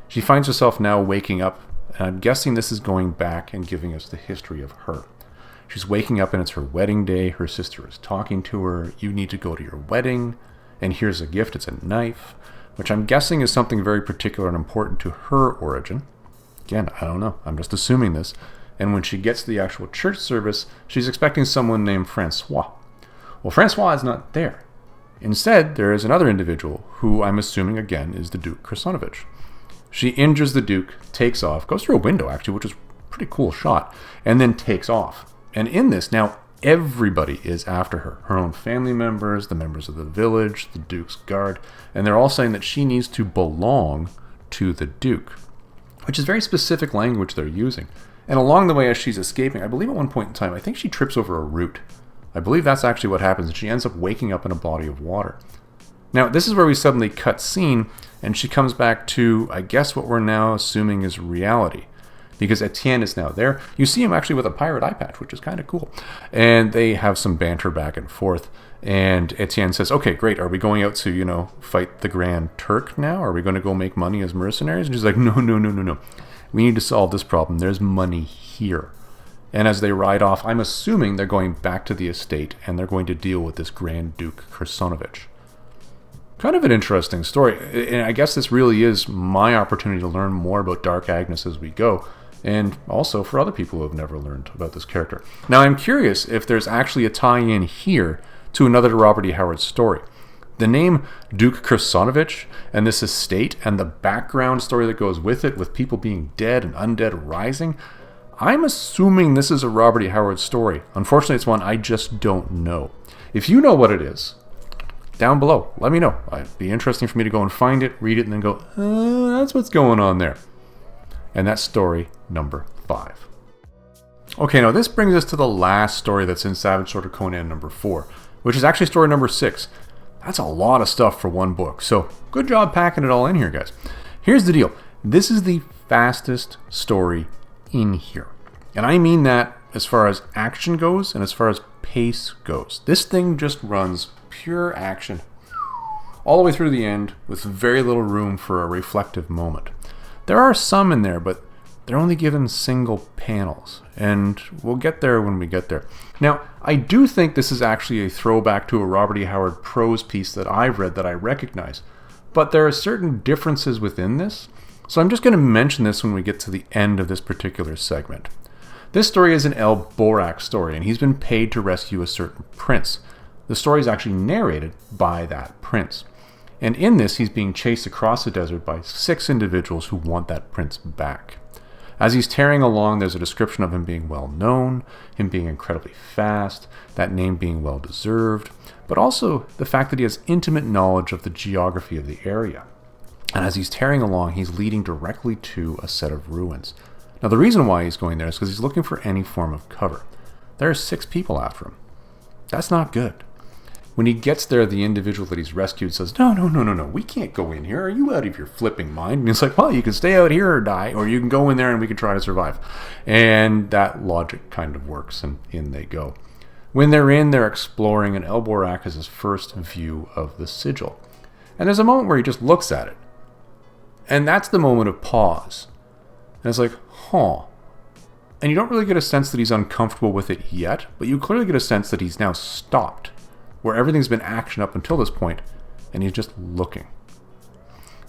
She finds herself now waking up, and I'm guessing this is going back and giving us the history of her. She's waking up and it's her wedding day. Her sister is talking to her. You need to go to your wedding. And here's a gift. It's a knife, which I'm guessing is something very particular and important to her origin. Again, I don't know. I'm just assuming this. And when she gets to the actual church service, she's expecting someone named Francois. Well, Francois is not there. Instead, there is another individual who I'm assuming, again, is the Duke Krasnovich. She injures the Duke, takes off, goes through a window, actually, which is a pretty cool shot, and then takes off. And in this, now, everybody is after her. Her own family members, the members of the village, the Duke's guard, and they're all saying that she needs to belong to the Duke, which is very specific language they're using. And along the way, as she's escaping, I believe at one point in time, I think she trips over a root. I believe that's actually what happens, and she ends up waking up in a body of water. Now, this is where we suddenly cut scene, and she comes back to, I guess, what we're now assuming is reality. Because Etienne is now there. You see him actually with a pirate eye patch, which is kind of cool. And they have some banter back and forth. And Etienne says, okay, great. Are we going out to, fight the Grand Turk now? Are we going to go make money as mercenaries? And she's like, no. We need to solve this problem. There's money here. And as they ride off, I'm assuming they're going back to the estate and they're going to deal with this Grand Duke Krasnovich. Kind of an interesting story. And I guess this really is my opportunity to learn more about Dark Agnes as we go. And also for other people who have never learned about this character. Now, I'm curious if there's actually a tie-in here to another Robert E. Howard story. The name Duke Krasnovich and this estate and the background story that goes with it, with people being dead and undead rising, I'm assuming this is a Robert E. Howard story. Unfortunately, it's one I just don't know. If you know what it is, down below, let me know. It'd be interesting for me to go and find it, read it, and then go, that's what's going on there. And that's story number 5. Okay, now this brings us to the last story that's in Savage Sword of Conan number 4, which is actually story number 6. That's a lot of stuff for one book, so good job packing it all in here, guys. Here's the deal. This is the fastest story in here. And I mean that as far as action goes and as far as pace goes. This thing just runs pure action all the way through the end with very little room for a reflective moment. There are some in there, but they're only given single panels, and we'll get there when we get there. Now, I do think this is actually a throwback to a Robert E. Howard prose piece that I've read that I recognize, but there are certain differences within this, so I'm just going to mention this when we get to the end of this particular segment. This story is an El Borak story, and he's been paid to rescue a certain prince. The story is actually narrated by that prince. And in this, he's being chased across the desert by 6 individuals who want that prince back. As he's tearing along, there's a description of him being well known, him being incredibly fast, that name being well deserved, but also the fact that he has intimate knowledge of the geography of the area. And as he's tearing along, he's leading directly to a set of ruins. Now, the reason why he's going there is because he's looking for any form of cover. There are 6 people after him. That's not good. When he gets there, the individual that he's rescued says, no, we can't go in here. Are you out of your flipping mind? And he's like, well, you can stay out here or die, or you can go in there and we can try to survive. And that logic kind of works, and in they go. When they're in, they're exploring, and El Borak has his first view of the sigil. And there's a moment where he just looks at it. And that's the moment of pause. And it's like, And you don't really get a sense that he's uncomfortable with it yet, but you clearly get a sense that he's now stopped, where everything's been action up until this point, and he's just looking.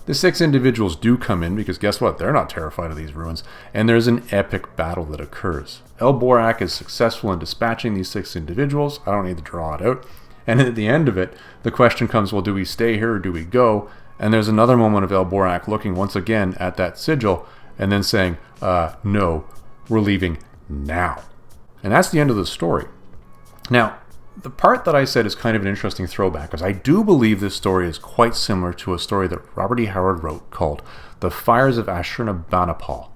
The 6 individuals do come in, because guess what? They're not terrified of these ruins, and there's an epic battle that occurs. El Borak is successful in dispatching these 6 individuals. I don't need to draw it out. And at the end of it, the question comes, well, do we stay here or do we go? And there's another moment of El Borak looking once again at that sigil, and then saying, no, we're leaving now. And that's the end of the story. Now, the part that I said is kind of an interesting throwback, because I do believe this story is quite similar to a story that Robert E. Howard wrote called The Fires of Ashurbanipal.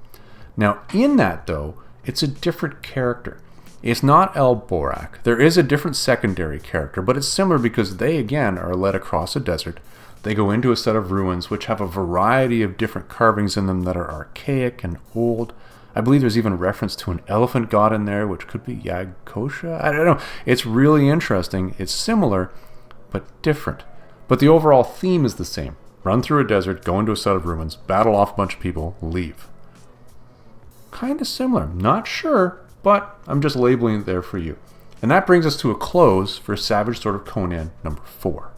Now, in that, though, it's a different character. It's not El Borak. There is a different secondary character, but it's similar because they, again, are led across a desert. They go into a set of ruins which have a variety of different carvings in them that are archaic and old. I believe there's even reference to an elephant god in there, which could be Yag-Kosha. I don't know. It's really interesting. It's similar, but different. But the overall theme is the same. Run through a desert, go into a set of ruins, battle off a bunch of people, leave. Kind of similar. Not sure, but I'm just labeling it there for you. And that brings us to a close for Savage Sword of Conan number 4.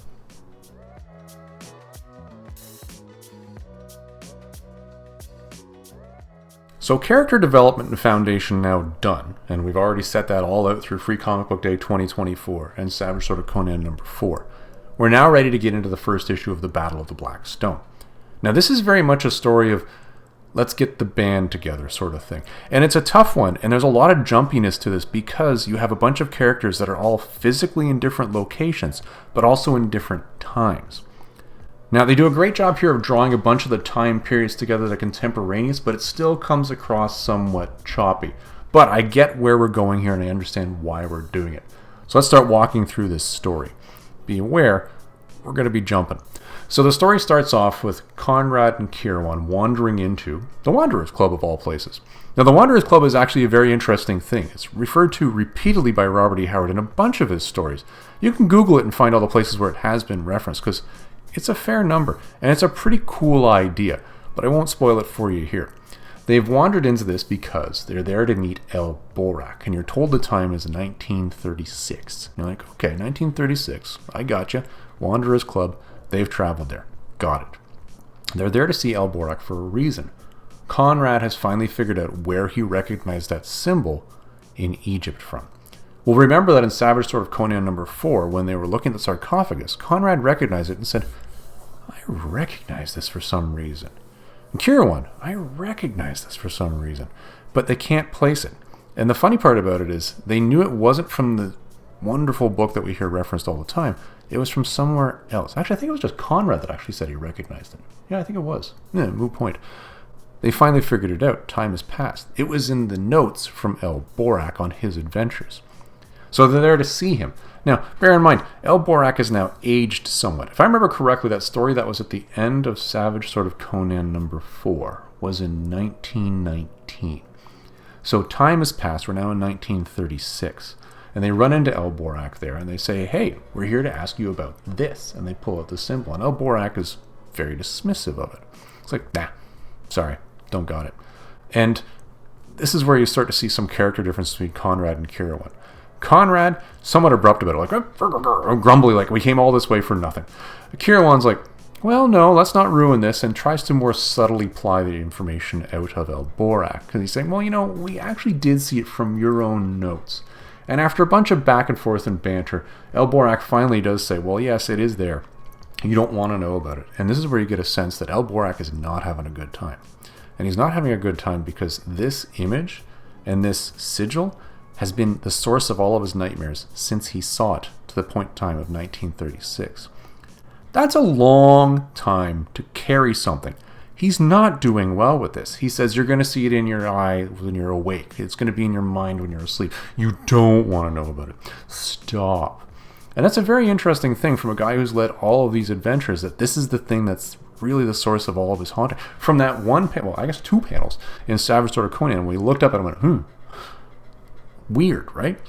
So character development and foundation now done, and we've already set that all out through Free Comic Book Day 2024 and Savage Sword of Conan number 4. We're now ready to get into the first issue of the Battle of the Black Stone. Now this is very much a story of let's get the band together sort of thing. And it's a tough one, and there's a lot of jumpiness to this because you have a bunch of characters that are all physically in different locations, but also in different times. Now, they do a great job here of drawing a bunch of the time periods together that are contemporaneous, but it still comes across somewhat choppy. But I get where we're going here, and I understand why we're doing it. So let's start walking through this story. Be aware, we're going to be jumping. So the story starts off with Conrad and Kieran wandering into the Wanderers Club of all places. Now, the Wanderers Club is actually a very interesting thing. It's referred to repeatedly by Robert E. Howard in a bunch of his stories. You can Google it and find all the places where it has been referenced, because it's a fair number, and it's a pretty cool idea, but I won't spoil it for you here. They've wandered into this because they're there to meet El Borak, and you're told the time is 1936. You're like, okay, 1936, I gotcha. Wanderers Club, they've traveled there. Got it. They're there to see El Borak for a reason. Conrad has finally figured out where he recognized that symbol in Egypt from. Well, remember that in Savage Sword of Conan number 4, when they were looking at the sarcophagus, Conrad recognized it and said, I recognize this for some reason. And Kieran, I recognize this for some reason. But they can't place it. And the funny part about it is, they knew it wasn't from the wonderful book that we hear referenced all the time. It was from somewhere else. Actually, I think it was just Conrad that actually said he recognized it. Yeah, I think it was. Yeah, moot point. They finally figured it out. Time has passed. It was in the notes from El Borak on his adventures. So they're there to see him. Now, bear in mind, El Borak is now aged somewhat. If I remember correctly, that story that was at the end of Savage Sword of Conan number 4 was in 1919. So time has passed. We're now in 1936. And they run into El Borak there, and they say, hey, we're here to ask you about this. And they pull out the symbol. And El Borak is very dismissive of it. It's like, nah, sorry, don't got it. And this is where you start to see some character difference between Conrad and Kieran. Conrad, somewhat abrupt about it, like, grumbly, like, we came all this way for nothing. Kieran's like, well, no, let's not ruin this, and tries to more subtly ply the information out of El Borak. Because he's saying, well, you know, we actually did see it from your own notes. And after a bunch of back and forth and banter, El Borak finally does say, well, yes, it is there. You don't want to know about it. And this is where you get a sense that El Borak is not having a good time. And he's not having a good time because this image and this sigil has been the source of all of his nightmares since he saw it to the point in time of 1936. That's a long time to carry something. He's not doing well with this. He says you're going to see it in your eye when you're awake. It's going to be in your mind when you're asleep. You don't want to know about it. Stop. And that's a very interesting thing from a guy who's led all of these adventures, that this is the thing that's really the source of all of his haunting. From that one panel, well, I guess 2 panels in Savage Sword of Conan, we looked up and went, weird, right?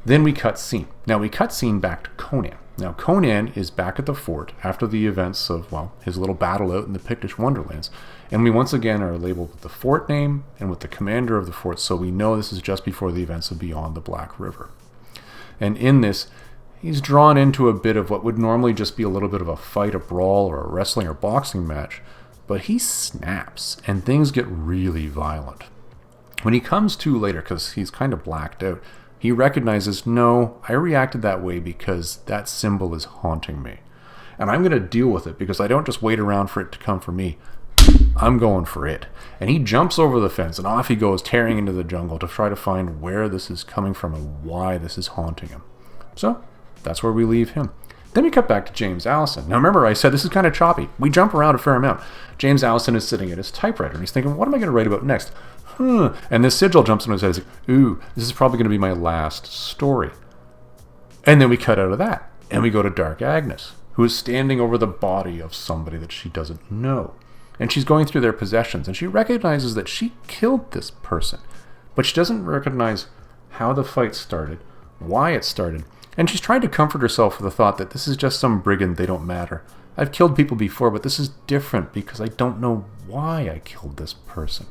Then we cut scene. Now we cut scene back to Conan. Now Conan is back at the fort after the events of, well, his little battle out in the Pictish Wonderlands. And we once again are labeled with the fort name and with the commander of the fort, so we know this is just before the events of Beyond the Black River. And in this, he's drawn into a bit of what would normally just be a little bit of a fight, a brawl, or a wrestling or boxing match. But he snaps, and things get really violent. When he comes to later, because he's kind of blacked out, he recognizes, no, I reacted that way because that symbol is haunting me. And I'm going to deal with it because I don't just wait around for it to come for me. I'm going for it. And he jumps over the fence and off he goes, tearing into the jungle to try to find where this is coming from and why this is haunting him. So that's where we leave him. Then we cut back to James Allison. Now remember, I said this is kind of choppy. We jump around a fair amount. James Allison is sitting at his typewriter and he's thinking, what am I going to write about next? And this sigil jumps into his head. He's like, ooh, this is probably going to be my last story. And then we cut out of that. And we go to Dark Agnes, who is standing over the body of somebody that she doesn't know. And she's going through their possessions. And she recognizes that she killed this person. But she doesn't recognize how the fight started, why it started. And she's trying to comfort herself with the thought that this is just some brigand, they don't matter. I've killed people before, but this is different because I don't know why I killed this person.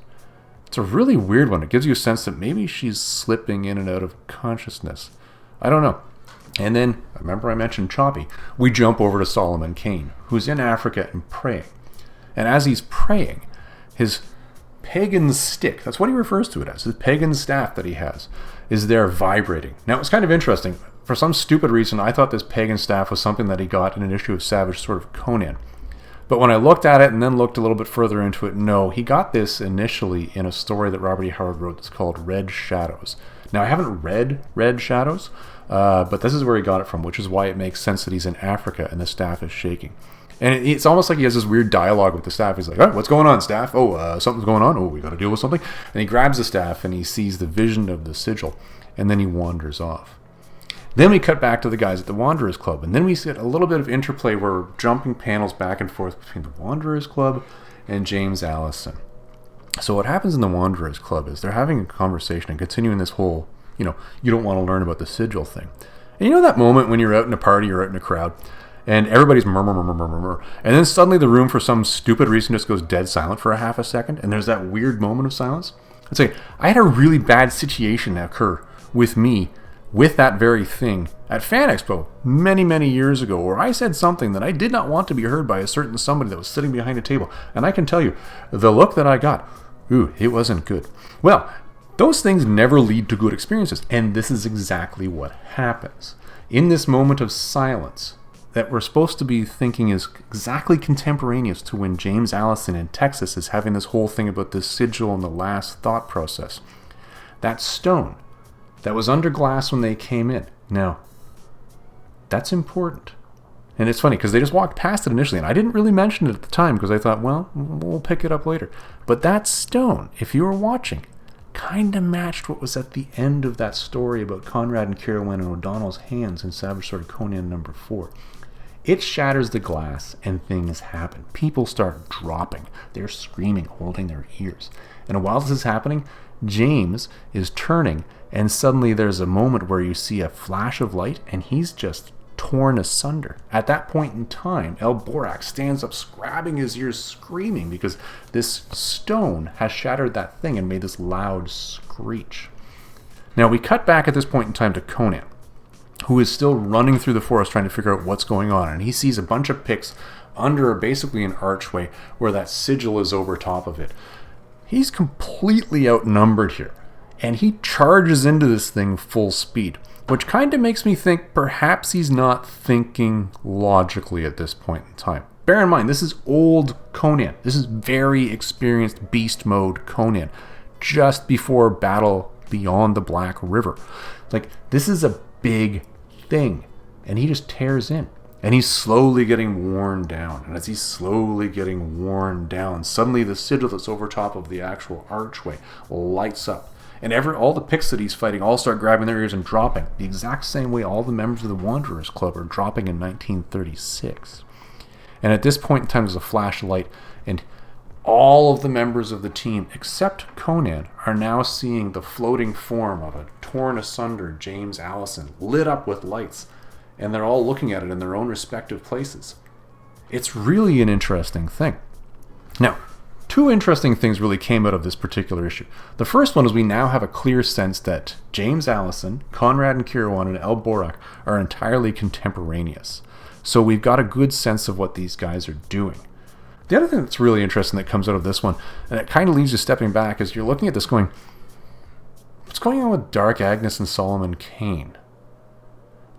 It's a really weird one. It gives you a sense that maybe she's slipping in and out of consciousness. I don't know. And then, remember I mentioned Choppy. We jump over to Solomon Kane, who's in Africa and praying. And as he's praying, his pagan stick, that's what he refers to it as, his pagan staff that he has, is there vibrating. Now, it's kind of interesting. For some stupid reason, I thought this pagan staff was something that he got in an issue of Savage Sword of Conan. But when I looked at it and then looked a little bit further into it, no, he got this initially in a story that Robert E. Howard wrote that's called Red Shadows. Now, I haven't read Red Shadows, but this is where he got it from, which is why it makes sense that he's in Africa and the staff is shaking. And it's almost like he has this weird dialogue with the staff. He's like, oh, what's going on, staff? Oh, something's going on. Oh, we got to deal with something. And he grabs the staff and he sees the vision of the sigil, and then he wanders off. Then we cut back to the guys at the Wanderers Club, and then we get a little bit of interplay where we're jumping panels back and forth between the Wanderers Club and James Allison. So what happens in the Wanderers Club is they're having a conversation and continuing this whole, you don't want to learn about the sigil thing. And you know that moment when you're out in a party or out in a crowd, and everybody's murmur, and then suddenly the room for some stupid reason just goes dead silent for a half a second, and there's that weird moment of silence? It's like, I had a really bad situation occur with me with that very thing at Fan Expo many, many years ago, where I said something that I did not want to be heard by a certain somebody that was sitting behind a table. And I can tell you, the look that I got, it wasn't good. Well, those things never lead to good experiences, and this is exactly what happens. In this moment of silence that we're supposed to be thinking is exactly contemporaneous to when James Allison in Texas is having this whole thing about the sigil and the last thought process. That stone that was under glass when they came in. Now, that's important. And it's funny because they just walked past it initially, and I didn't really mention it at the time because I thought, well, we'll pick it up later. But that stone, if you were watching, kind of matched what was at the end of that story about Conrad and Carolyn and O'Donnell's hands in Savage Sword of Conan number 4. It shatters the glass and things happen. People start dropping. They're screaming, holding their ears. And while this is happening, James is turning, and suddenly there's a moment where you see a flash of light, and he's just torn asunder. At that point in time, El Borak stands up, grabbing his ears, screaming, because this stone has shattered that thing and made this loud screech. Now, we cut back at this point in time to Conan, who is still running through the forest trying to figure out what's going on, and he sees a bunch of picks under basically an archway where that sigil is over top of it. He's completely outnumbered here, and he charges into this thing full speed, which kind of makes me think perhaps he's not thinking logically at this point in time. Bear in mind, this is old Conan. This is very experienced beast mode Conan, just before Battle Beyond the Black River. Like, this is a big thing, and he just tears in. And he's slowly getting worn down. And as he's slowly getting worn down, suddenly the sigil that's over top of the actual archway lights up. And all the picks that he's fighting all start grabbing their ears and dropping. The exact same way all the members of the Wanderers Club are dropping in 1936. And at this point in time, there's a flash of light. And all of the members of the team, except Conan, are now seeing the floating form of a torn asunder James Allison, lit up with lights. And they're all looking at it in their own respective places. It's really an interesting thing. Now, two interesting things really came out of this particular issue. The first one is we now have a clear sense that James Allison, Conrad and Kirawan, and El Borak are entirely contemporaneous. So we've got a good sense of what these guys are doing. The other thing that's really interesting that comes out of this one, and it kind of leaves you stepping back, is you're looking at this going, what's going on with Dark Agnes and Solomon Kane?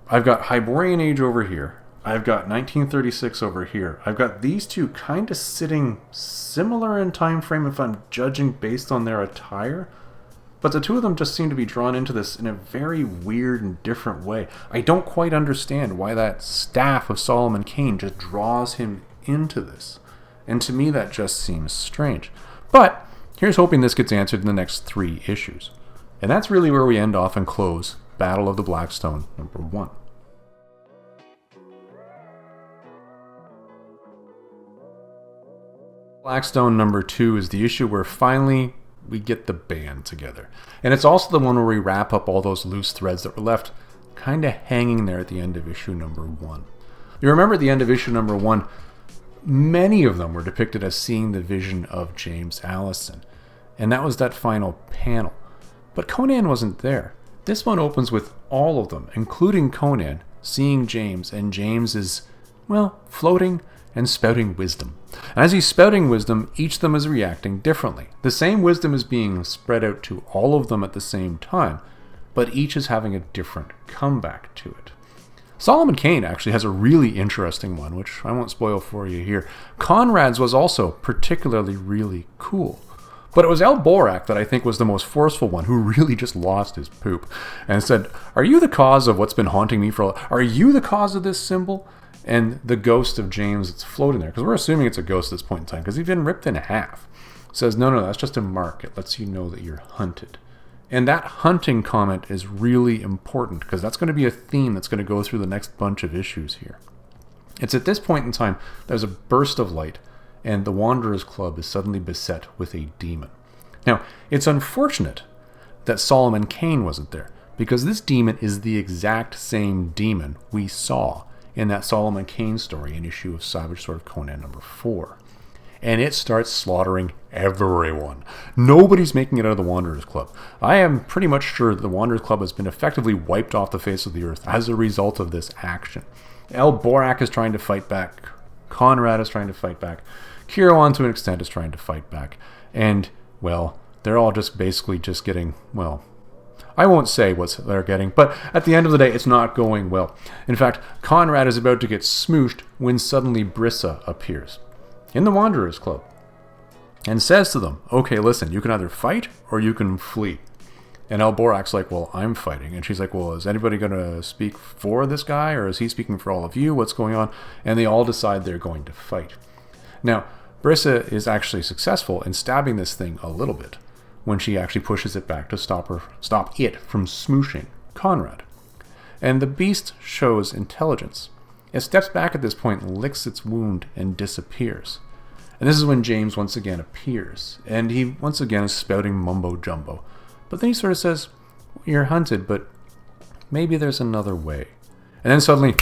I've got Hyborian Age over here. I've got 1936 over here. I've got these two kind of sitting similar in time frame if I'm judging based on their attire. But the two of them just seem to be drawn into this in a very weird and different way. I don't quite understand why that staff of Solomon Kane just draws him into this. And to me that just seems strange. But here's hoping this gets answered in the next 3 issues. And that's really where we end off and close Battle of the Blackstone number 1. Blackstone number 2 is the issue where finally we get the band together. And it's also the one where we wrap up all those loose threads that were left kind of hanging there at the end of issue number 1. You remember at the end of issue number 1, many of them were depicted as seeing the vision of James Allison. And that was that final panel. But Conan wasn't there. This one opens with all of them, including Conan, seeing James, and James is, well, floating and spouting wisdom. And as he's spouting wisdom, each of them is reacting differently. The same wisdom is being spread out to all of them at the same time, but each is having a different comeback to it. Solomon Kane actually has a really interesting one, which I won't spoil for you here. Conrad's was also particularly really cool. But it was Elborak that I think was the most forceful one, who really just lost his poop and said, "Are you the cause of what's been haunting me Are you the cause of this symbol?" And the ghost of James that's floating there, because we're assuming it's a ghost at this point in time, because he's been ripped in half, says, no, that's just a mark. It lets you know that you're hunted. And that hunting comment is really important, because that's going to be a theme that's going to go through the next bunch of issues here. It's at this point in time, there's a burst of light, and the Wanderers Club is suddenly beset with a demon. Now, it's unfortunate that Solomon Kane wasn't there, because this demon is the exact same demon we saw in that Solomon Kane story in issue of Savage Sword of Conan number 4. And it starts slaughtering everyone. Nobody's making it out of the Wanderers Club. I am pretty much sure that the Wanderers Club has been effectively wiped off the face of the earth as a result of this action. Elborak is trying to fight back. Conrad is trying to fight back. Kirawan, to an extent, is trying to fight back. And, well, they're all just basically just getting, well, I won't say what they're getting, but at the end of the day, it's not going well. In fact, Conrad is about to get smooshed when suddenly Brissa appears in the Wanderers Club and says to them, okay, listen, you can either fight or you can flee. And Elborak's like, well, I'm fighting. And she's like, well, is anybody going to speak for this guy, or is he speaking for all of you? What's going on? And they all decide they're going to fight. Now, Brissa is actually successful in stabbing this thing a little bit when she actually pushes it back to stop it from smooshing Conrad. And the beast shows intelligence. It steps back at this point, licks its wound, and disappears. And this is when James once again appears, and he once again is spouting mumbo-jumbo. But then he sort of says, you're hunted, but maybe there's another way. And then suddenly,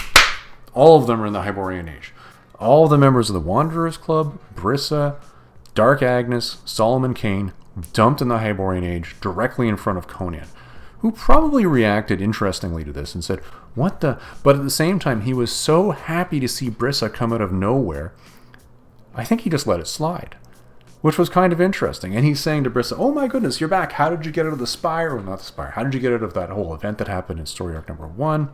all of them are in the Hyborian Age. All the members of the Wanderers Club, Brissa, Dark Agnes, Solomon Kane, dumped in the Hyborian Age directly in front of Conan, who probably reacted interestingly to this and said, what the? But at the same time, he was so happy to see Brissa come out of nowhere, I think he just let it slide, which was kind of interesting. And he's saying to Brissa, oh my goodness, you're back. How did you get out of the Spire? Or not the Spire. How did you get out of that whole event that happened in story arc number 1?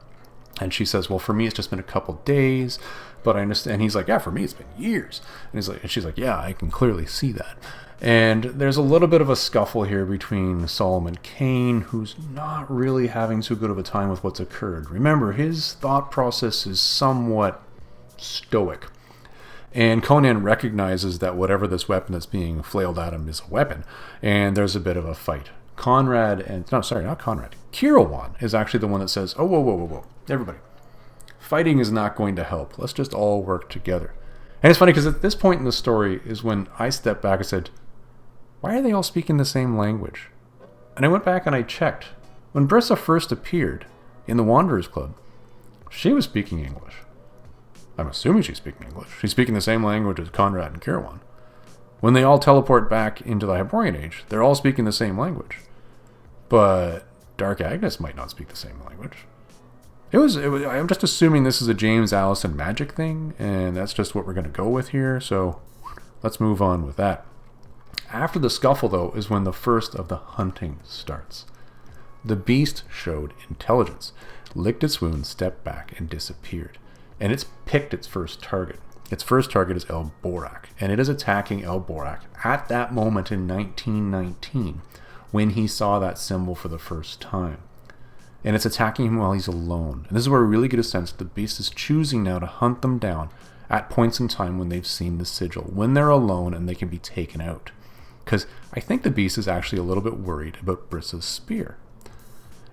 And she says, well, for me, it's just been a couple days, but I understand. And he's like, yeah, for me, it's been years. And she's like, yeah, I can clearly see that. And there's a little bit of a scuffle here between Solomon Kane, who's not really having too good of a time with what's occurred. Remember, his thought process is somewhat stoic. And Conan recognizes that whatever this weapon that's being flailed at him is a weapon. And there's a bit of a fight. Kirawan is actually the one that says, oh, whoa, everybody. Fighting is not going to help. Let's just all work together. And it's funny because at this point in the story is when I stepped back and said, why are they all speaking the same language? And I went back and I checked. When Brissa first appeared in the Wanderers Club, she was speaking English. I'm assuming she's speaking English. She's speaking the same language as Conrad and Kirawan. When they all teleport back into the Hyborian Age, they're all speaking the same language. But Dark Agnes might not speak the same language. I'm just assuming this is a James Allison magic thing, and that's just what we're going to go with here, so let's move on with that. After the scuffle, though, is when the first of the hunting starts. The beast showed intelligence, licked its wound, stepped back, and disappeared. And it's picked its first target. Its first target is Elborak, and it is attacking Elborak at that moment in 1919 when he saw that symbol for the first time. And it's attacking him while he's alone. And this is where we really get a sense that the beast is choosing now to hunt them down at points in time when they've seen the sigil, when they're alone and they can be taken out. Because I think the beast is actually a little bit worried about Brissa's spear.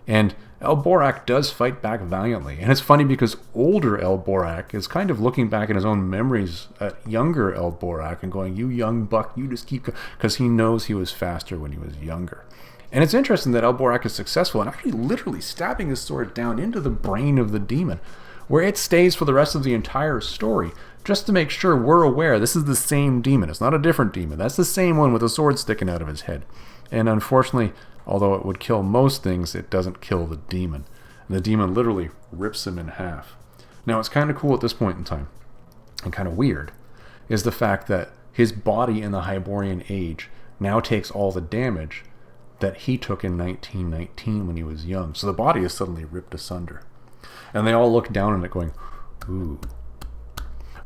And Elborak does fight back valiantly. And it's funny because older Elborak is kind of looking back in his own memories at younger Elborak and going, you young buck, you just keep going. Because he knows he was faster when he was younger. And it's interesting that Elborak is successful in actually literally stabbing his sword down into the brain of the demon, where it stays for the rest of the entire story, just to make sure we're aware this is the same demon. It's not a different demon. That's the same one with a sword sticking out of his head. And unfortunately, although it would kill most things, it doesn't kill the demon. And the demon literally rips him in half. Now, what's kind of cool at this point in time, and kind of weird, is the fact that his body in the Hyborian Age now takes all the damage that he took in 1919 when he was young. So the body is suddenly ripped asunder. And they all look down on it going, ooh.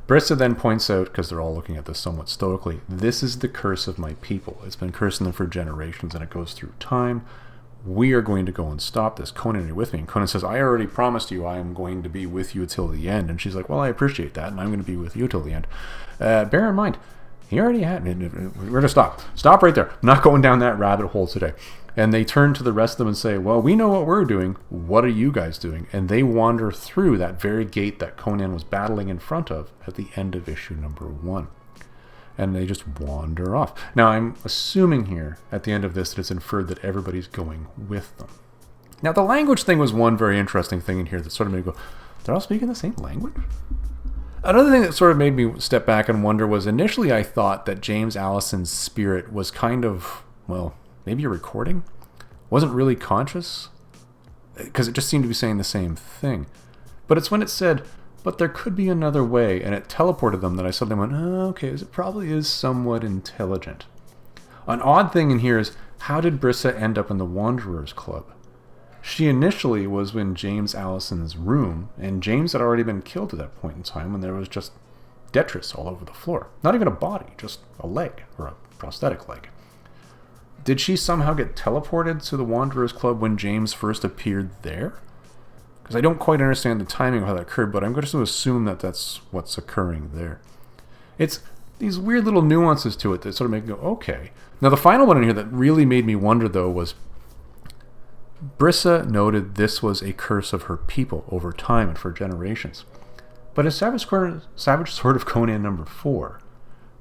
Brissa then points out, because they're all looking at this somewhat stoically, this is the curse of my people. It's been cursing them for generations, and it goes through time. We are going to go and stop this. Conan, are you with me? And Conan says, I already promised you I am going to be with you till the end. And she's like, well, I appreciate that, and I'm going to be with you till the end. Bear in mind, he already had... We're going to stop. Stop right there. I'm not going down that rabbit hole today. And they turn to the rest of them and say, well, we know what we're doing. What are you guys doing? And they wander through that very gate that Conan was battling in front of at the end of issue number 1. And they just wander off. Now, I'm assuming here, at the end of this, that it's inferred that everybody's going with them. Now, the language thing was one very interesting thing in here that sort of made me go, they're all speaking the same language? Another thing that sort of made me step back and wonder was initially I thought that James Allison's spirit was kind of, well, maybe a recording? Wasn't really conscious? Because it just seemed to be saying the same thing. But it's when it said, but there could be another way, and it teleported them that I suddenly went, oh, okay, it probably is somewhat intelligent. An odd thing in here is, how did Brissa end up in the Wanderers Club? She initially was in James Allison's room, and James had already been killed at that point in time when there was just detritus all over the floor. Not even a body, just a leg, or a prosthetic leg. Did she somehow get teleported to the Wanderers Club when James first appeared there? Because I don't quite understand the timing of how that occurred, but I'm going to assume that that's what's occurring there. It's these weird little nuances to it that sort of make me go, okay. Now the final one in here that really made me wonder, though, was Brissa noted this was a curse of her people over time and for generations. But in Savage Sword of Conan number 4,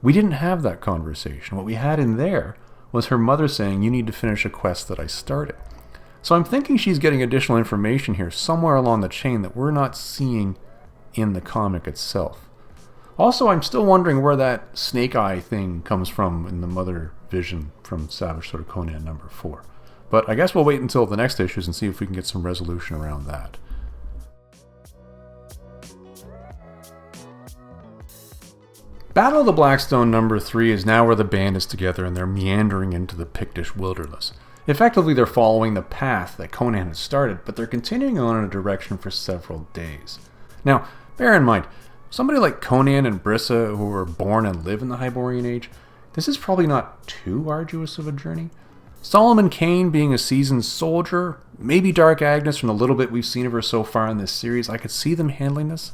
we didn't have that conversation. What we had in there was her mother saying, you need to finish a quest that I started. So I'm thinking she's getting additional information here somewhere along the chain that we're not seeing in the comic itself. Also, I'm still wondering where that snake eye thing comes from in the mother vision from Savage Sword of Conan number 4. But I guess we'll wait until the next issues and see if we can get some resolution around that. Battle of the Blackstone number 3 is now where the band is together and they're meandering into the Pictish wilderness. Effectively, they're following the path that Conan had started, but they're continuing on in a direction for several days. Now, bear in mind, somebody like Conan and Brissa, who were born and live in the Hyborian Age, this is probably not too arduous of a journey. Solomon Kane being a seasoned soldier, maybe Dark Agnes from the little bit we've seen of her so far in this series, I could see them handling this.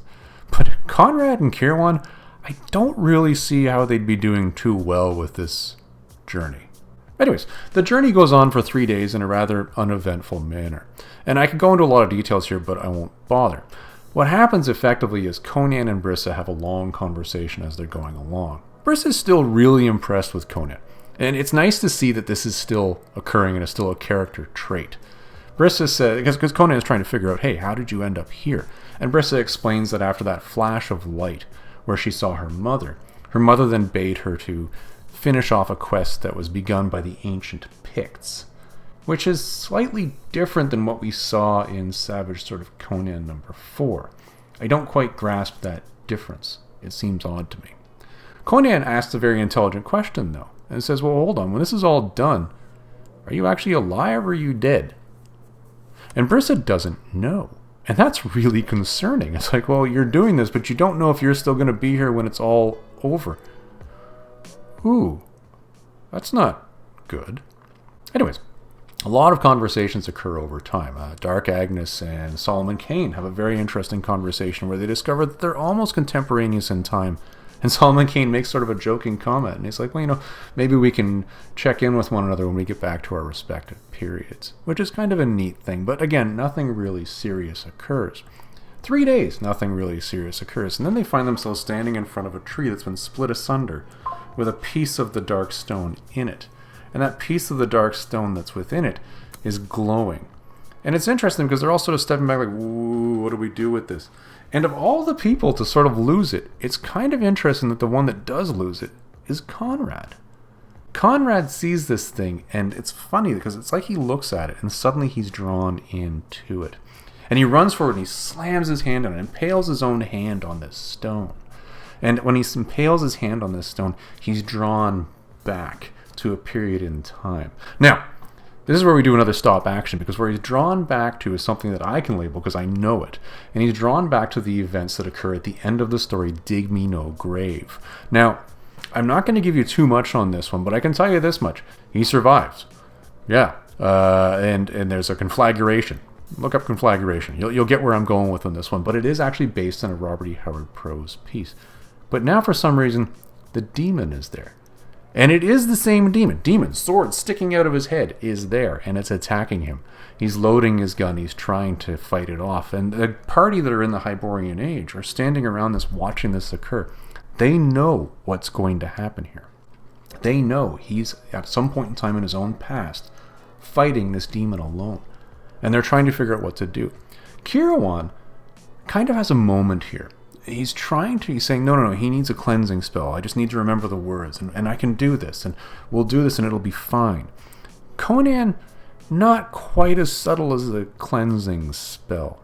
But Conrad and Kirwan, I don't really see how they'd be doing too well with this journey. Anyways, the journey goes on for 3 days in a rather uneventful manner. And I could go into a lot of details here, but I won't bother. What happens effectively is Conan and Brissa have a long conversation as they're going along. Brissa's still really impressed with Conan. And it's nice to see that this is still occurring and is still a character trait. Brissa says, because Conan is trying to figure out, hey, how did you end up here? And Brissa explains that after that flash of light where she saw her mother then bade her to finish off a quest that was begun by the ancient Picts, which is slightly different than what we saw in Savage Sword of Conan number 4. I don't quite grasp that difference. It seems odd to me. Conan asks a very intelligent question, though, and says, well, hold on, when this is all done, are you actually alive or are you dead? And Brissa doesn't know. And that's really concerning. It's like, well, you're doing this, but you don't know if you're still going to be here when it's all over. Ooh, that's not good. Anyways, a lot of conversations occur over time. Dark Agnes and Solomon Kane have a very interesting conversation where they discover that they're almost contemporaneous in time. And Solomon Kane makes sort of a joking comment. And he's like, well, maybe we can check in with one another when we get back to our respective periods. Which is kind of a neat thing. But again, nothing really serious occurs. 3 days, nothing really serious occurs. And then they find themselves standing in front of a tree that's been split asunder with a piece of the dark stone in it. And that piece of the dark stone that's within it is glowing. And it's interesting because they're all sort of stepping back like, ooh, what do we do with this? And of all the people to sort of lose it, it's kind of interesting that the one that does lose it is Conrad. Conrad sees this thing, and it's funny because it's like he looks at it, and suddenly he's drawn into it. And he runs forward and he slams his hand on it and impales his own hand on this stone. And when he impales his hand on this stone, he's drawn back to a period in time. Now, this is where we do another stop action, because where he's drawn back to is something that I can label because I know it. And he's drawn back to the events that occur at the end of the story, Dig Me No Grave. Now, I'm not going to give you too much on this one, but I can tell you this much. He survives. Yeah. And there's a conflagration. Look up conflagration. You'll get where I'm going with on this one, but it is actually based on a Robert E. Howard prose piece. But now for some reason, the demon is there. And it is the same demon. Demon, sword sticking out of his head, is there, and it's attacking him. He's loading his gun. He's trying to fight it off. And the party that are in the Hyborian Age are standing around this, watching this occur. They know what's going to happen here. They know he's, at some point in time in his own past, fighting this demon alone. And they're trying to figure out what to do. Kirawan kind of has a moment here. He's saying, no, he needs a cleansing spell. I just need to remember the words, and I can do this, and we'll do this, and it'll be fine. Conan, not quite as subtle as the cleansing spell,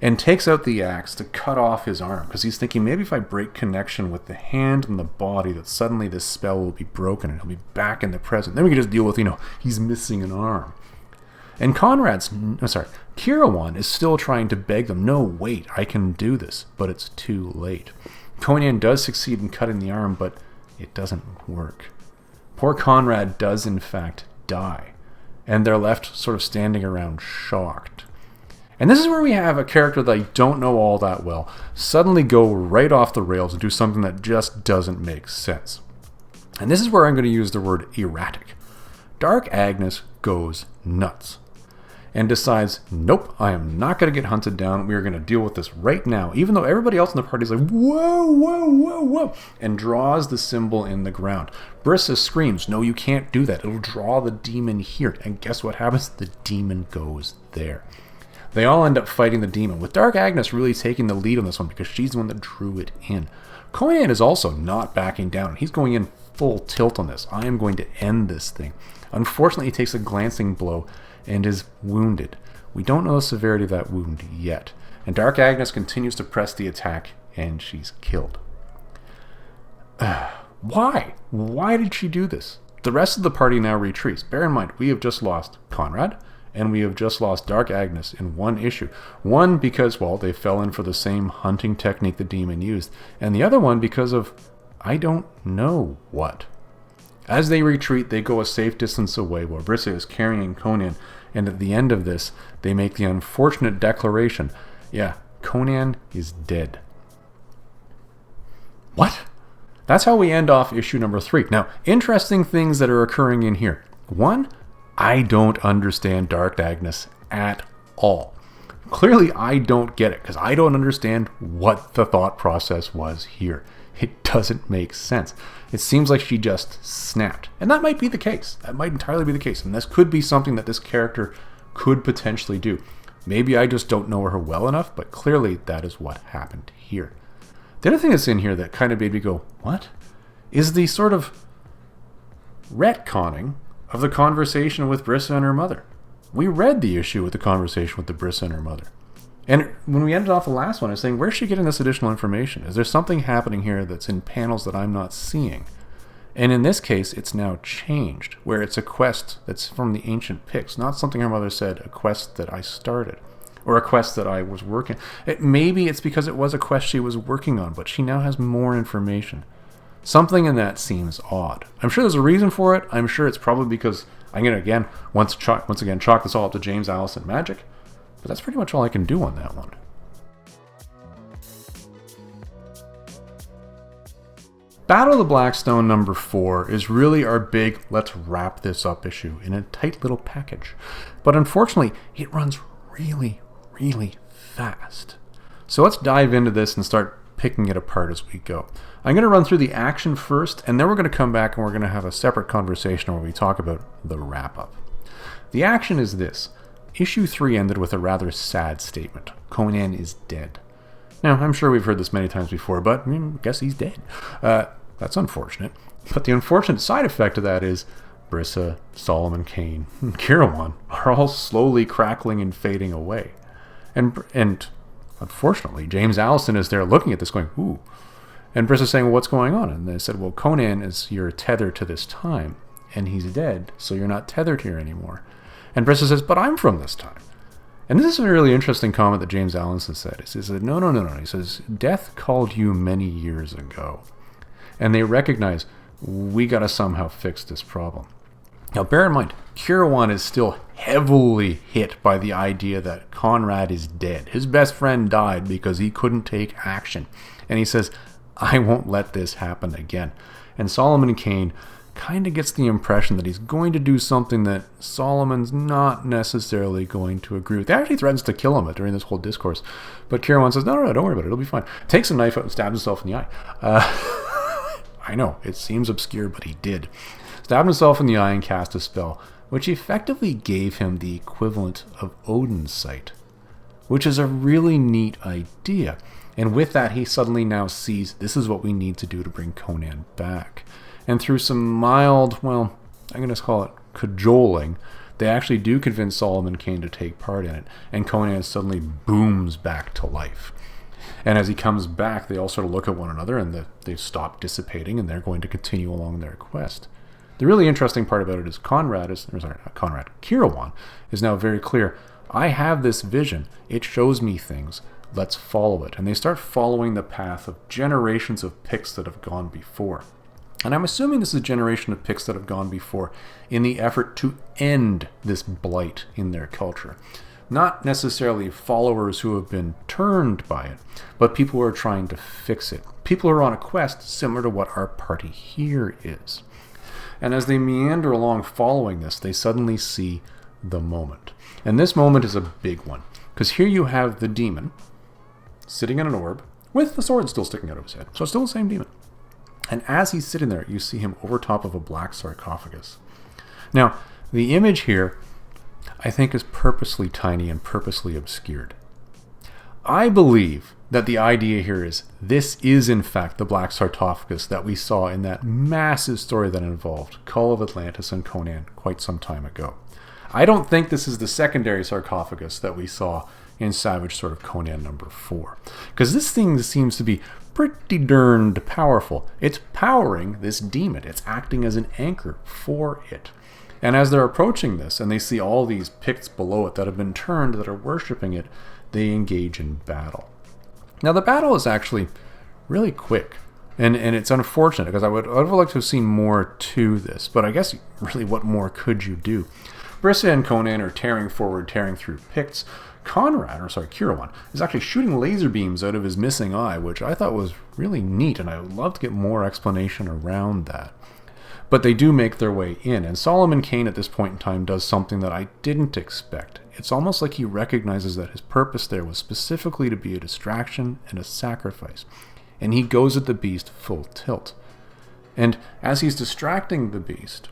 and takes out the axe to cut off his arm, because he's thinking, maybe if I break connection with the hand and the body, that suddenly this spell will be broken, and he'll be back in the present. Then we can just deal with, he's missing an arm. And Kirawan is still trying to beg them, no, wait, I can do this, but it's too late. Conan does succeed in cutting the arm, but it doesn't work. Poor Conrad does, in fact, die, and they're left sort of standing around shocked. And this is where we have a character that I don't know all that well suddenly go right off the rails and do something that just doesn't make sense. And this is where I'm going to use the word erratic. Dark Agnes goes nuts and decides, nope, I am not going to get hunted down. We are going to deal with this right now, even though everybody else in the party is like, whoa, whoa, whoa, whoa, and draws the symbol in the ground. Brissa screams, no, you can't do that. It'll draw the demon here. And guess what happens? The demon goes there. They all end up fighting the demon, with Dark Agnes really taking the lead on this one because she's the one that drew it in. Conan is also not backing down. He's going in full tilt on this. I am going to end this thing. Unfortunately, he takes a glancing blow and is wounded. We don't know the severity of that wound yet. And Dark Agnes continues to press the attack, and she's killed. Why? Why did she do this? The rest of the party now retreats. Bear in mind, we have just lost Conrad, and we have just lost Dark Agnes in one issue. One because, well, they fell in for the same hunting technique the demon used, and the other one because of, I don't know what. As they retreat, they go a safe distance away while Brissa is carrying Conan, and at the end of this, they make the unfortunate declaration, yeah, Conan is dead. What? That's how we end off issue number 3. Now, interesting things that are occurring in here. One, I don't understand Dark Agnes at all. Clearly, I don't get it, because I don't understand what the thought process was here. It doesn't make sense. It seems like she just snapped. And that might be the case. That might entirely be the case. And this could be something that this character could potentially do. Maybe I just don't know her well enough, but clearly that is what happened here. The other thing that's in here that kind of made me go, what? Is the sort of retconning of the conversation with Brissa and her mother. We read the issue with the conversation with the Brissa and her mother. And when we ended off the last one, I was saying, where's she getting this additional information? Is there something happening here that's in panels that I'm not seeing? And in this case, it's now changed, where it's a quest that's from the ancient Picts, not something her mother said, a quest that I started, or a quest that I was working. Maybe it's because it was a quest she was working on, but she now has more information. Something in that seems odd. I'm sure there's a reason for it. I'm sure it's probably because I'm going to, once again, chalk this all up to James Allison magic. But that's pretty much all I can do on that one. Battle of the Blackstone number 4 is really our big let's wrap this up issue in a tight little package. But unfortunately, it runs really, really fast. So let's dive into this and start picking it apart as we go. I'm going to run through the action first, and then we're going to come back and we're going to have a separate conversation where we talk about the wrap-up. The action is this. Issue 3 ended with a rather sad statement. Conan is dead. Now, I'm sure we've heard this many times before, but I guess he's dead. That's unfortunate. But the unfortunate side effect of that is Brissa, Solomon Kane, and Kirawan are all slowly crackling and fading away. And unfortunately, James Allison is there looking at this going, ooh. And Brissa's saying, well, what's going on? And they said, well, Conan is your tether to this time, and he's dead, so you're not tethered here anymore. And Brissa says, but I'm from this time. And this is a really interesting comment that James Allison said. He says, no. He says, death called you many years ago. And they recognize, we got to somehow fix this problem. Now, bear in mind, Kirawan is still heavily hit by the idea that Conrad is dead. His best friend died because he couldn't take action. And he says, I won't let this happen again. And Solomon Kane kind of gets the impression that he's going to do something that Solomon's not necessarily going to agree with. He actually threatens to kill him during this whole discourse. But Kirawan says, no, don't worry about it. It'll be fine. Takes a knife out and stabs himself in the eye. I know, it seems obscure, but he did. Stabbed himself in the eye and cast a spell, which effectively gave him the equivalent of Odin's sight, which is a really neat idea. And with that, he suddenly now sees this is what we need to do to bring Conan back. And through some mild, well, I'm going to call it cajoling, they actually do convince Solomon Kane to take part in it, and Conan suddenly booms back to life. And as he comes back, they all sort of look at one another, and they stop dissipating, and they're going to continue along their quest. The really interesting part about it is Kirawan is now very clear. I have this vision. It shows me things. Let's follow it. And they start following the path of generations of Picts that have gone before. And I'm assuming this is a generation of Picts that have gone before in the effort to end this blight in their culture. Not necessarily followers who have been turned by it, but people who are trying to fix it. People who are on a quest similar to what our party here is. And as they meander along following this, they suddenly see the moment. And this moment is a big one, because here you have the demon sitting in an orb with the sword still sticking out of his head. So it's still the same demon. And as he's sitting there, you see him over top of a black sarcophagus. Now, the image here, I think, is purposely tiny and purposely obscured. I believe that the idea here is this is in fact the black sarcophagus that we saw in that massive story that involved Call of Atlantis and Conan quite some time ago. I don't think this is the secondary sarcophagus that we saw in Savage Sword of Conan number 4. Because this thing seems to be pretty darned powerful. It's powering this demon. It's acting as an anchor for it. And as they're approaching this, and they see all these Picts below it that have been turned, that are worshipping it, they engage in battle. Now, the battle is actually really quick, and it's unfortunate, because I would have liked to have seen more to this, but I guess really what more could you do? Brissa and Conan are tearing forward, tearing through Picts. Kirawan, is actually shooting laser beams out of his missing eye, which I thought was really neat, and I would love to get more explanation around that. But they do make their way in, and Solomon Kane at this point in time does something that I didn't expect. It's almost like he recognizes that his purpose there was specifically to be a distraction and a sacrifice, and he goes at the beast full tilt. And as he's distracting the beast,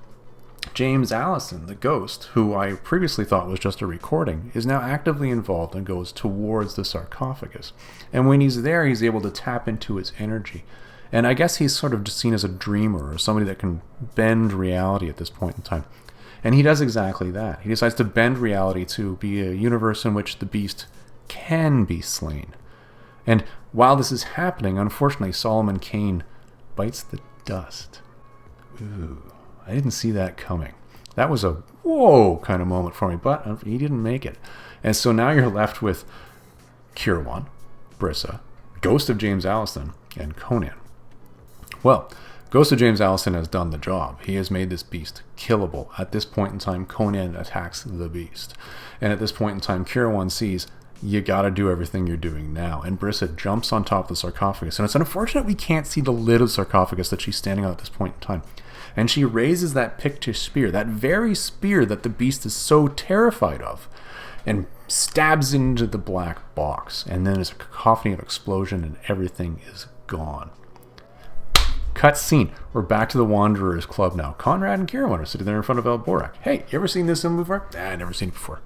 James Allison, the ghost, who I previously thought was just a recording, is now actively involved and goes towards the sarcophagus. And when he's there, he's able to tap into its energy. And I guess he's sort of just seen as a dreamer or somebody that can bend reality at this point in time. And he does exactly that. He decides to bend reality to be a universe in which the beast can be slain. And while this is happening, unfortunately, Solomon Kane bites the dust. Ooh. I didn't see that coming. That was a whoa kind of moment for me, but he didn't make it. And so now you're left with Kirawan, Brissa, Ghost of James Allison, and Conan. Well, Ghost of James Allison has done the job. He has made this beast killable. At this point in time, Conan attacks the beast. And at this point in time, Kirawan sees, you gotta do everything you're doing now. And Brissa jumps on top of the sarcophagus. And it's unfortunate we can't see the lid of the sarcophagus that she's standing on at this point in time. And she raises that Pictish spear, that very spear that the beast is so terrified of, and stabs into the black box. And then there's a cacophony of explosion and everything is gone. Cut scene. We're back to the Wanderers Club now. Conrad and Kirawan are sitting there in front of Elborak. Hey, you ever seen this film before? Nah, I've never seen it before.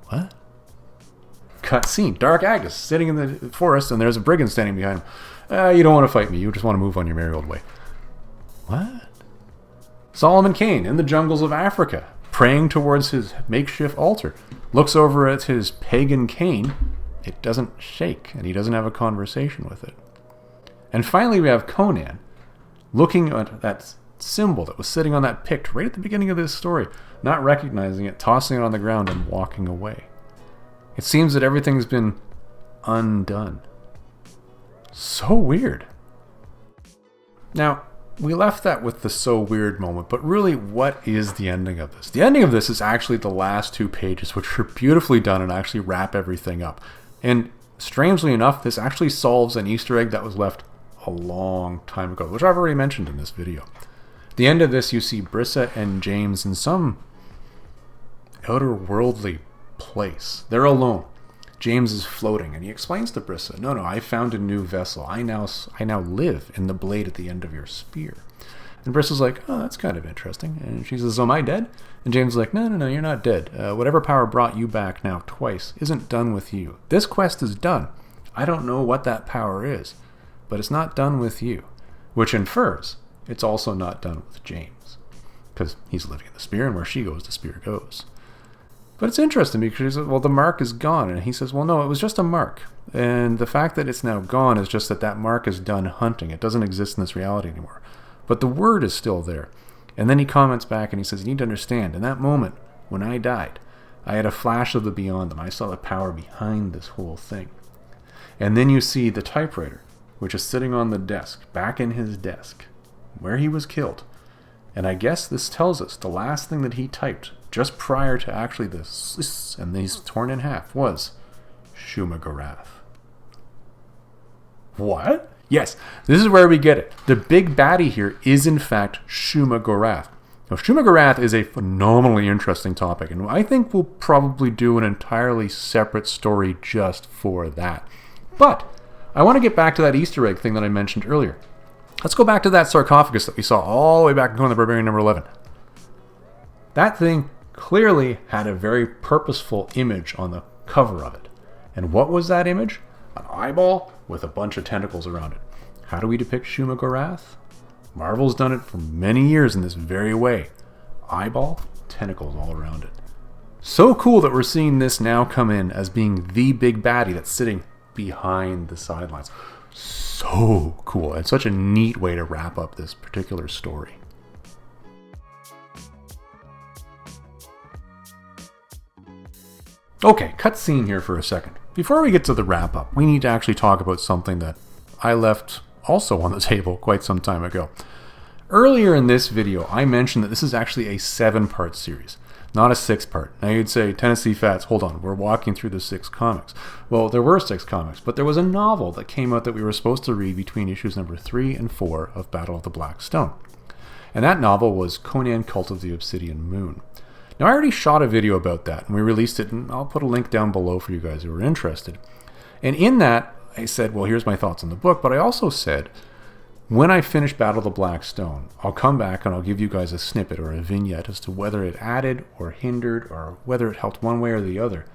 What? cut scene. Dark Agnes sitting in the forest, and there's a brigand standing behind him. You don't want to fight me. You just want to move on your merry old way. What? Solomon Kane in the jungles of Africa, praying towards his makeshift altar, looks over at his pagan cane. It doesn't shake, and he doesn't have a conversation with it. And finally, we have Conan looking at that symbol that was sitting on that pict right at the beginning of this story, not recognizing it, tossing it on the ground, and walking away. It seems that everything's been undone. So weird. Now, we left that with the so weird moment, but really, what is the ending of this? The ending of this is actually the last 2 pages, which are beautifully done and actually wrap everything up. And strangely enough, this actually solves an Easter egg that was left a long time ago, which I've already mentioned in this video. At the end of this, you see Brissa and James in some outer-worldly place. They're alone. James is floating, and he explains to Brissa, no, I found a new vessel. I now live in the blade at the end of your spear. And Brissa's like, oh, that's kind of interesting. And she says, am I dead? And James is like, no, you're not dead. Whatever power brought you back now twice isn't done with you. This quest is done. I don't know what that power is, but it's not done with you. Which infers it's also not done with James, because he's living in the spear, and where she goes, the spear goes. But it's interesting because she says, well, the mark is gone. And he says, well, no, it was just a mark. And the fact that it's now gone is just that mark is done hunting. It doesn't exist in this reality anymore. But the word is still there. And then he comments back and he says, you need to understand, in that moment, when I died, I had a flash of the beyond them. I saw the power behind this whole thing. And then you see the typewriter, which is sitting on the desk, back in his desk, where he was killed. And I guess this tells us the last thing that he typed just prior to actually this, and these torn in half, was Shumagorath. What? Yes, this is where we get it. The big baddie here is in fact Shumagorath. Now, Shumagorath is a phenomenally interesting topic, and I think we'll probably do an entirely separate story just for that. But I want to get back to that Easter egg thing that I mentioned earlier. Let's go back to that sarcophagus that we saw all the way back in Conan the Barbarian number 11. That thing clearly had a very purposeful image on the cover of it. And what was that image? An eyeball with a bunch of tentacles around it. How do we depict Shumagorath? Marvel's done it for many years in this very way. Eyeball, tentacles all around it. So cool that we're seeing this now come in as being the big baddie that's sitting behind the sidelines. So cool, and such a neat way to wrap up this particular story. Okay, cut scene here for a second. Before we get to the wrap-up, we need to actually talk about something that I left also on the table quite some time ago. Earlier in this video, I mentioned that this is actually a 7-part series, not a 6-part. Now you'd say, Tennessee Fats, hold on, we're walking through the 6 comics. Well, there were 6 comics, but there was a novel that came out that we were supposed to read between issues number 3 and 4 of Battle of the Black Stone. And that novel was Conan, Cult of the Obsidian Moon. Now, I already shot a video about that, and we released it, and I'll put a link down below for you guys who are interested. And in that, I said, well, here's my thoughts on the book, but I also said, when I finish Battle of the Black Stone, I'll come back and I'll give you guys a snippet or a vignette as to whether it added or hindered or whether it helped one way or the other,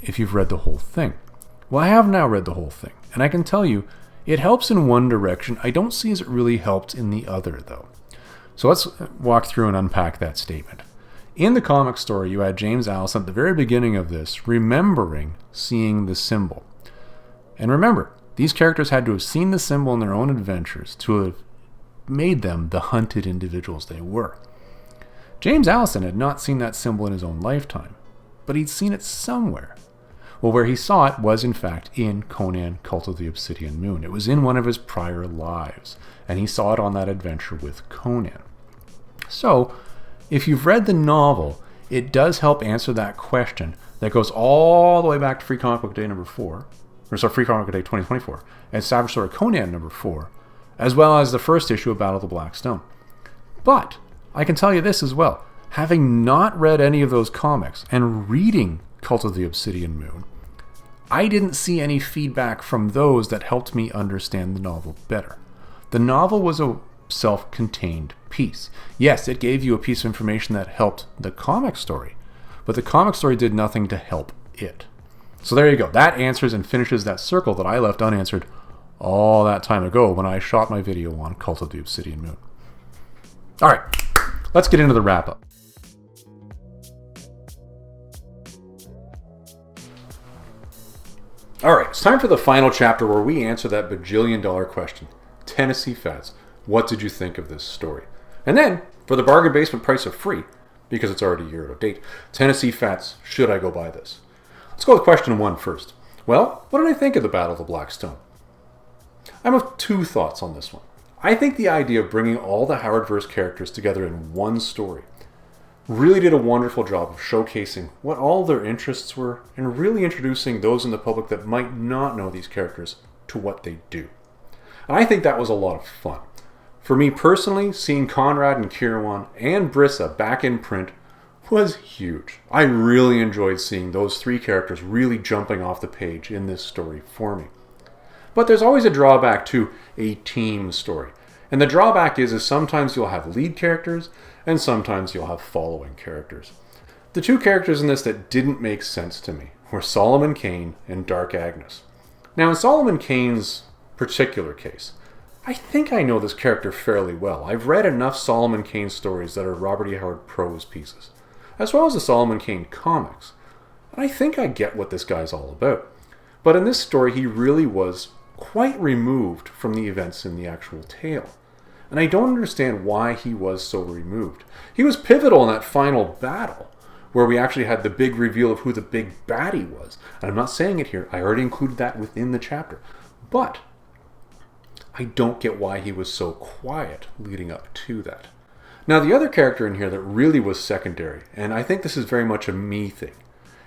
if you've read the whole thing. Well, I have now read the whole thing, and I can tell you, it helps in one direction. I don't see as it really helped in the other, though. So let's walk through and unpack that statement. In the comic story, you had James Allison at the very beginning of this remembering seeing the symbol. And remember, these characters had to have seen the symbol in their own adventures to have made them the hunted individuals they were. James Allison had not seen that symbol in his own lifetime, but he'd seen it somewhere. Well, where he saw it was, in fact, in Conan, Cult of the Obsidian Moon. It was in one of his prior lives, and he saw it on that adventure with Conan. So, if you've read the novel, it does help answer that question that goes all the way back to Free Comic Book Day number 4, Free Comic Book Day 2024, and Savage Sword of Conan number 4, as well as the first issue of Battle of the Black Stone. But I can tell you this as well. Having not read any of those comics and reading Cult of the Obsidian Moon, I didn't see any feedback from those that helped me understand the novel better. The novel was a self-contained piece. Yes, it gave you a piece of information that helped the comic story, but the comic story did nothing to help it. So there you go. That answers and finishes that circle that I left unanswered all that time ago when I shot my video on Cult of the Obsidian Moon. All right, let's get into the wrap-up. All right, it's time for the final chapter where we answer that bajillion-dollar question. Tennessee Fats, what did you think of this story? And then, for the bargain basement price of free, because it's already a year out of date, Tennessee Fats, should I go buy this? Let's go with question 1 first. Well, what did I think of the Battle of the Blackstone? I'm of 2 thoughts on this one. I think the idea of bringing all the Howardverse characters together in one story really did a wonderful job of showcasing what all their interests were and really introducing those in the public that might not know these characters to what they do. And I think that was a lot of fun. For me personally, seeing Conrad and Kirwan and Brissa back in print was huge. I really enjoyed seeing those 3 characters really jumping off the page in this story for me. But there's always a drawback to a team story. And the drawback is sometimes you'll have lead characters and sometimes you'll have following characters. The 2 characters in this that didn't make sense to me were Solomon Kane and Dark Agnes. Now in Solomon Kane's particular case, I think I know this character fairly well. I've read enough Solomon Kane stories that are Robert E. Howard prose pieces, as well as the Solomon Kane comics. And I think I get what this guy's all about. But in this story, he really was quite removed from the events in the actual tale. And I don't understand why he was so removed. He was pivotal in that final battle, where we actually had the big reveal of who the big baddie was. And I'm not saying it here, I already included that within the chapter. But I don't get why he was so quiet leading up to that. Now the other character in here that really was secondary, and I think this is very much a me thing,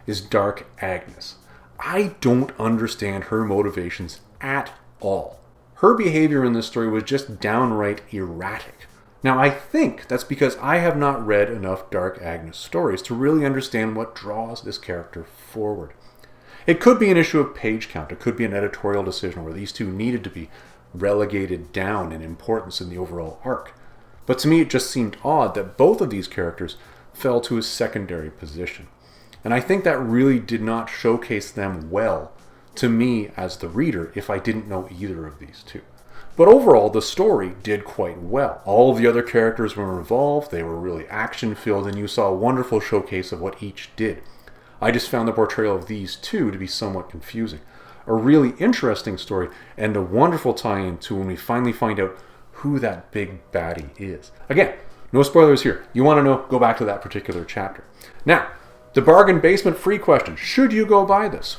is Dark Agnes. I don't understand her motivations at all. Her behavior in this story was just downright erratic. Now I think that's because I have not read enough Dark Agnes stories to really understand what draws this character forward. It could be an issue of page count. It could be an editorial decision where these 2 needed to be relegated down in importance in the overall arc. But to me it just seemed odd that both of these characters fell to a secondary position. And I think that really did not showcase them well to me as the reader if I didn't know either of these 2. But overall, the story did quite well. All of the other characters were involved, they were really action-filled, and you saw a wonderful showcase of what each did. I just found the portrayal of these 2 to be somewhat confusing. A really interesting story, and a wonderful tie-in to when we finally find out who that big baddie is. Again, no spoilers here. You want to know, go back to that particular chapter. Now, the bargain basement free question. Should you go buy this?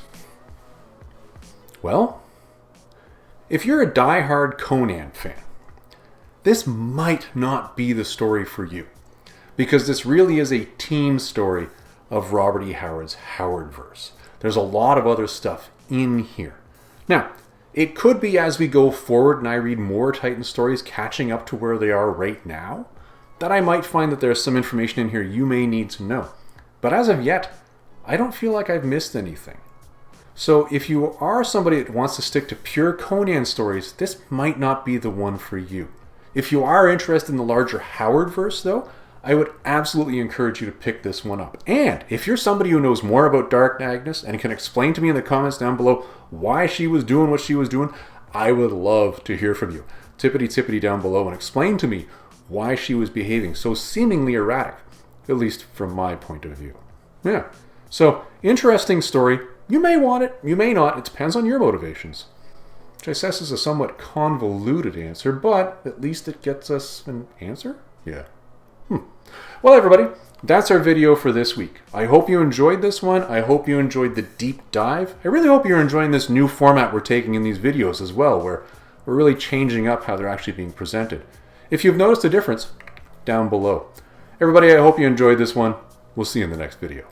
Well, if you're a die-hard Conan fan, this might not be the story for you, because this really is a team story of Robert E. Howard's Howardverse. There's a lot of other stuff in here. Now, it could be as we go forward and I read more Titan stories catching up to where they are right now, that I might find that there's some information in here you may need to know. But as of yet, I don't feel like I've missed anything. So if you are somebody that wants to stick to pure Conan stories, this might not be the one for you. If you are interested in the larger Howardverse though, I would absolutely encourage you to pick this one up. And if you're somebody who knows more about Dark Agnes and can explain to me in the comments down below why she was doing what she was doing, I would love to hear from you. Tippity down below and explain to me why she was behaving so seemingly erratic, at least from my point of view. Yeah, so interesting story. You may want it, you may not. It depends on your motivations. Which I guess is a somewhat convoluted answer, but at least it gets us an answer? Yeah. Well, everybody, that's our video for this week. I hope you enjoyed this one. I hope you enjoyed the deep dive. I really hope you're enjoying this new format we're taking in these videos as well, where we're really changing up how they're actually being presented. If you've noticed a difference, down below. Everybody, I hope you enjoyed this one. We'll see you in the next video.